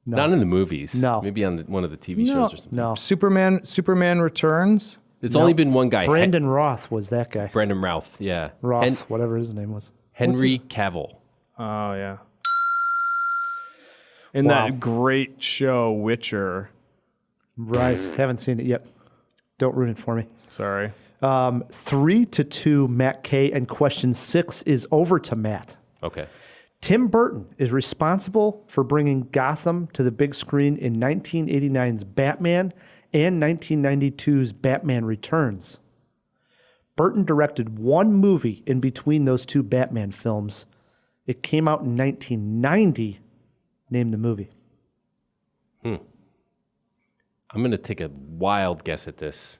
No. Not in the movies. No. Maybe on one of the TV shows or something. No. Superman Returns? It's only been one guy. Brandon Roth was that guy. Brandon Routh, yeah. Roth, whatever his name was. Henry Cavill. Oh, yeah. In that great show, Witcher. Right. Haven't seen it yet. Don't ruin it for me. Sorry. 3-2, Matt K. And question 6 is over to Matt. Okay. Tim Burton is responsible for bringing Gotham to the big screen in 1989's Batman and 1992's Batman Returns. Burton directed one movie in between those two Batman films. It came out in 1990. Name the movie. I'm going to take a wild guess at this.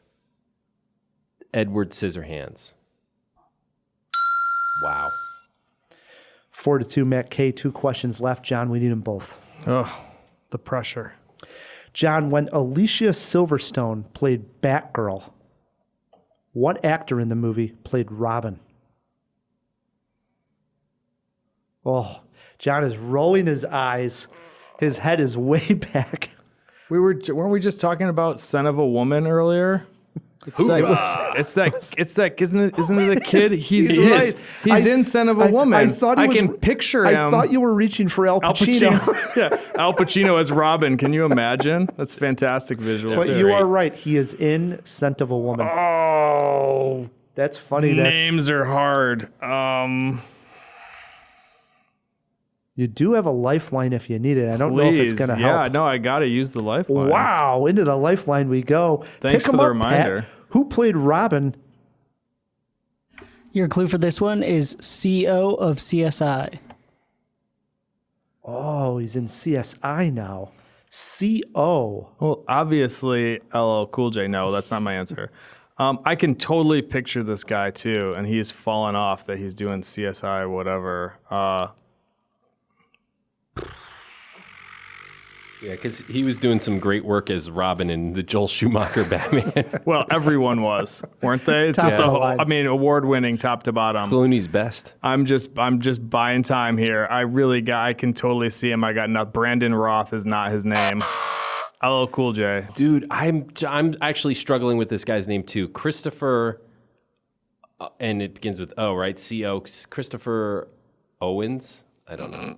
Edward Scissorhands. Wow. 4-2, Matt K. 2 questions left. John, we need them both. Oh, the pressure. John, when Alicia Silverstone played Batgirl, what actor in the movie played Robin? Oh, John is rolling his eyes. His head is way back. Weren't we just talking about Son of a Woman earlier? Isn't it the kid? He's in Son of a Woman. I can picture him. I thought you were reaching for Al Pacino. Al Pacino as Robin. Can you imagine? That's fantastic visual. But you are right. He is in Scent of a Woman. Oh, that's funny. Names are hard. You do have a lifeline if you need it. I don't know if it's going to help. Yeah, no, I got to use the lifeline. Wow, into the lifeline we go. Thanks for the reminder. Pat. Who played Robin? Your clue for this one is CO of CSI. Oh, he's in CSI now. CO. Well, obviously, LL Cool J. No, that's not my answer. I can totally picture this guy, too, and he's fallen off that he's doing CSI, whatever. Yeah, because he was doing some great work as Robin in the Joel Schumacher Batman. Well, everyone was, weren't they? It's just award-winning, top to bottom. Clooney's best. I'm just buying time here. I can totally see him. I got enough. Brandon Roth is not his name. LL Cool J. Dude, I'm actually struggling with this guy's name too. Christopher, and it begins with O, right? C-O. Christopher Owens? I don't know.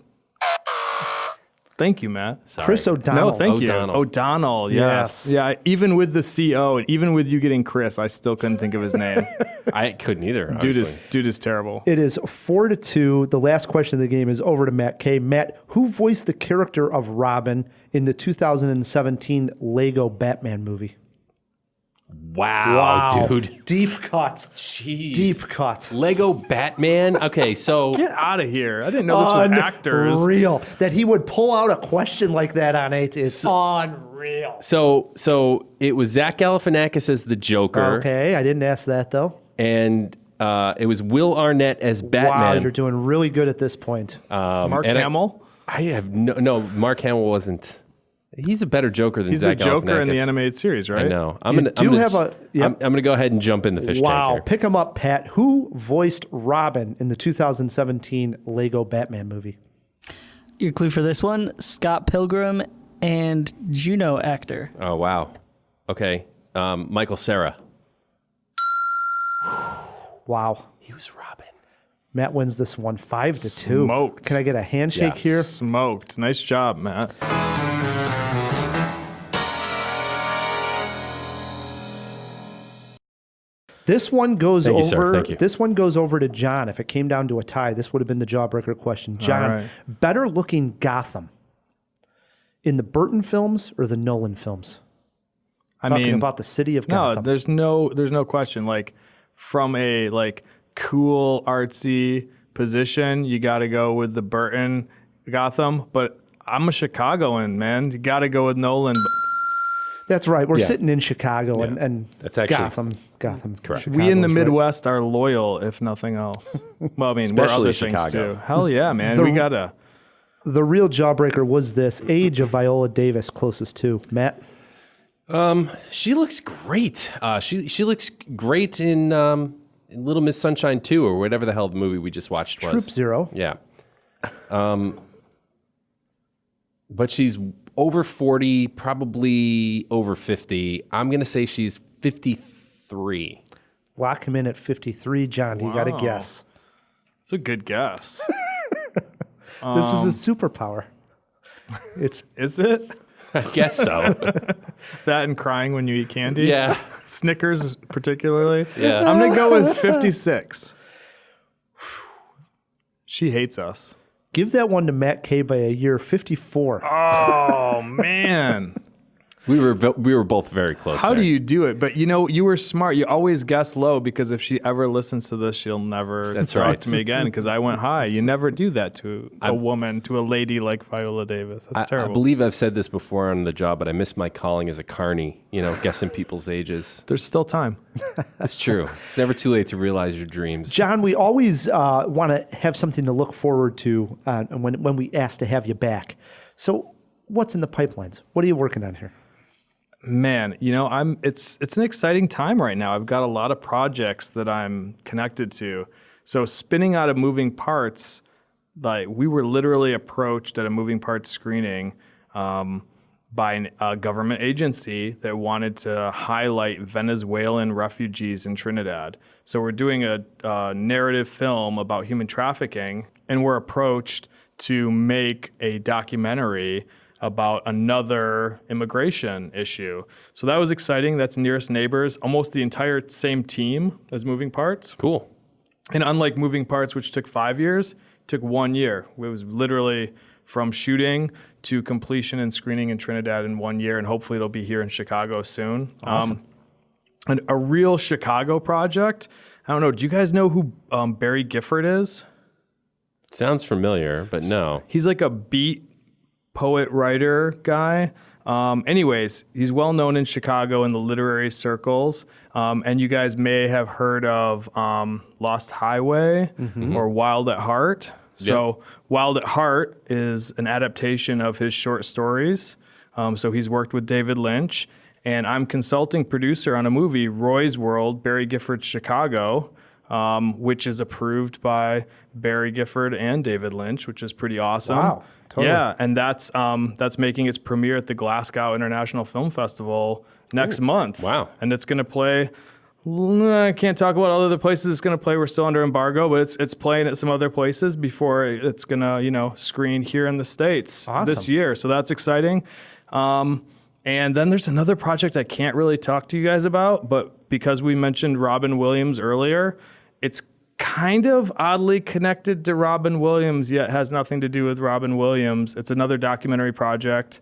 Thank you, Matt. Sorry. Chris O'Donnell. No, thank you. O'Donnell, yes. Yeah, even with the CO, even with you getting Chris, I still couldn't think of his name. I couldn't either. Dude is terrible. It is 4-2. The last question of the game is over to Matt K. Matt, who voiced the character of Robin in the 2017 Lego Batman movie? Wow, dude. Deep cut. Jeez. Deep cut. Lego Batman? Okay, so... Get out of here. I didn't know this was actors. Unreal. That he would pull out a question like that on it is unreal. So it was Zach Galifianakis as the Joker. Okay, I didn't ask that, though. And it was Will Arnett as Batman. Wow, you're doing really good at this point. Mark Hamill? I have no, Mark Hamill wasn't... He's a better Joker than Zach Galifianakis. He's the Joker in the animated series, right? I know. I'm going to go ahead and jump in the fish tank here. Pick him up, Pat. Who voiced Robin in the 2017 Lego Batman movie? Your clue for this one, Scott Pilgrim and Juno actor. Oh, wow. Okay. Michael Cera. Wow. He was Robin. Matt wins this one 5-2. Smoked. Can I get a handshake here? Smoked. Nice job, Matt. This one goes Thank you, over. sir. Thank you. This one goes over to John. If it came down to a tie, this would have been the jawbreaker question. John, right. better looking Gotham in the Burton films or the Nolan films? Talking about the city of Gotham. No, there's no question. Like from a cool artsy position, you got to go with the Burton Gotham. But I'm a Chicagoan, man. You got to go with Nolan. That's right. We're sitting in Chicago and that's actually Gotham. That's correct. We in the Chicago's Midwest are loyal, if nothing else. Well, I mean, we're Especially other Chicago. things too. Hell yeah, man. We gotta. The real jawbreaker was this: age of Viola Davis closest to Matt. She looks great. She looks great in Little Miss Sunshine 2 or whatever the hell the movie we just watched was. Troop Zero. Yeah. But she's over 40, probably over 50. I'm going to say she's 53. Lock him in at 53. John, you got to guess. It's a good guess. This is a superpower. Is it? I guess so. That and crying when you eat candy? Yeah. Snickers particularly? Yeah. I'm going to go with 56. She hates us. Give that one to Matt K by a year, 54. Oh, man. We were both very close. How do you do it? But you were smart. You always guess low because if she ever listens to this, she'll never talk to me again because I went high. You never do that to a woman, to a lady like Viola Davis. That's terrible. I believe I've said this before on the job, but I miss my calling as a carny, guessing people's ages. There's still time. That's true. It's never too late to realize your dreams. John, we always want to have something to look forward to when we ask to have you back. So what's in the pipelines? What are you working on here? Man, it's an exciting time right now. I've got a lot of projects that I'm connected to. So spinning out of Moving Parts, we were literally approached at a Moving Parts screening by a government agency that wanted to highlight Venezuelan refugees in Trinidad. So we're doing a narrative film about human trafficking, and we're approached to make a documentary about another immigration issue. So that was exciting. That's Nearest Neighbors, almost the entire same team as Moving Parts. Cool. And unlike Moving Parts, which took 5 years, it took 1 year. It was literally from shooting to completion and screening in Trinidad in 1 year, and hopefully it'll be here in Chicago soon. Awesome. And a real Chicago project. I don't know, do you guys know who Barry Gifford is? Sounds familiar, but no. He's like a beat poet writer guy. Anyways, he's well known in Chicago in the literary circles. And you guys may have heard of Lost Highway or Wild at Heart. So Wild at Heart is an adaptation of his short stories. So he's worked with David Lynch. And I'm consulting producer on a movie, Roy's World, Barry Gifford's Chicago, which is approved by Barry Gifford and David Lynch, which is pretty awesome. Wow. Totally. Yeah, and that's making its premiere at the Glasgow International Film Festival next month. Wow. And it's going to play, I can't talk about all other places it's going to play. We're still under embargo, but it's playing at some other places before it's going to, screen here in the States this year. So that's exciting. And then there's another project I can't really talk to you guys about, but because we mentioned Robin Williams earlier, it's kind of oddly connected to Robin Williams, yet has nothing to do with Robin Williams. It's another documentary project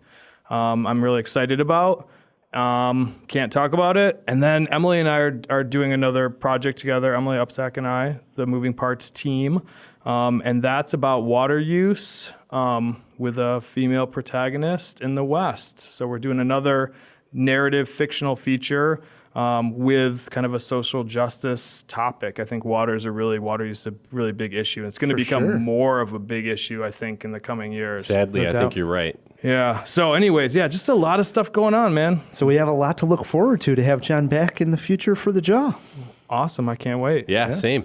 I'm really excited about. Can't talk about it. And then Emily and I are doing another project together, Emily Upsack and I, the Moving Parts team. And that's about water use with a female protagonist in the West. So we're doing another narrative fictional feature with kind of a social justice topic. I think water use is a really big issue. And it's going to become more of a big issue, I think, in the coming years. Sadly, I think you're right. Yeah. So anyways, just a lot of stuff going on, man. So we have a lot to look forward to have John back in the future for the Jaw. Awesome. I can't wait. Yeah. Same.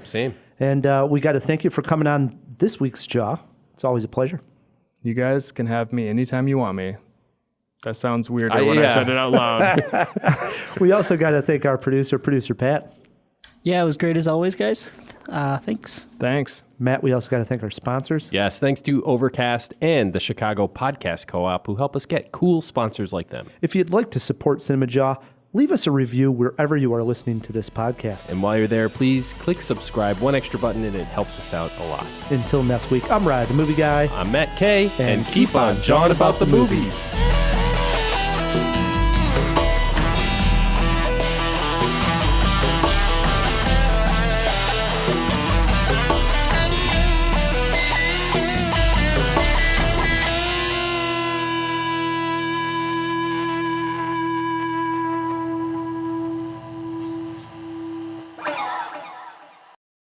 And we got to thank you for coming on this week's Jaw. It's always a pleasure. You guys can have me anytime you want me. That sounds weirder when I said it out loud. We also got to thank our producer Pat. Yeah, it was great as always, guys. Thanks. Thanks. Matt, we also got to thank our sponsors. Yes, thanks to Overcast and the Chicago Podcast Co-op who help us get cool sponsors like them. If you'd like to support Cinemajaw, leave us a review wherever you are listening to this podcast. And while you're there, please click subscribe, one extra button, and it helps us out a lot. Until next week, I'm Ryan, the movie guy. I'm Matt K, and keep on jawing about the movies.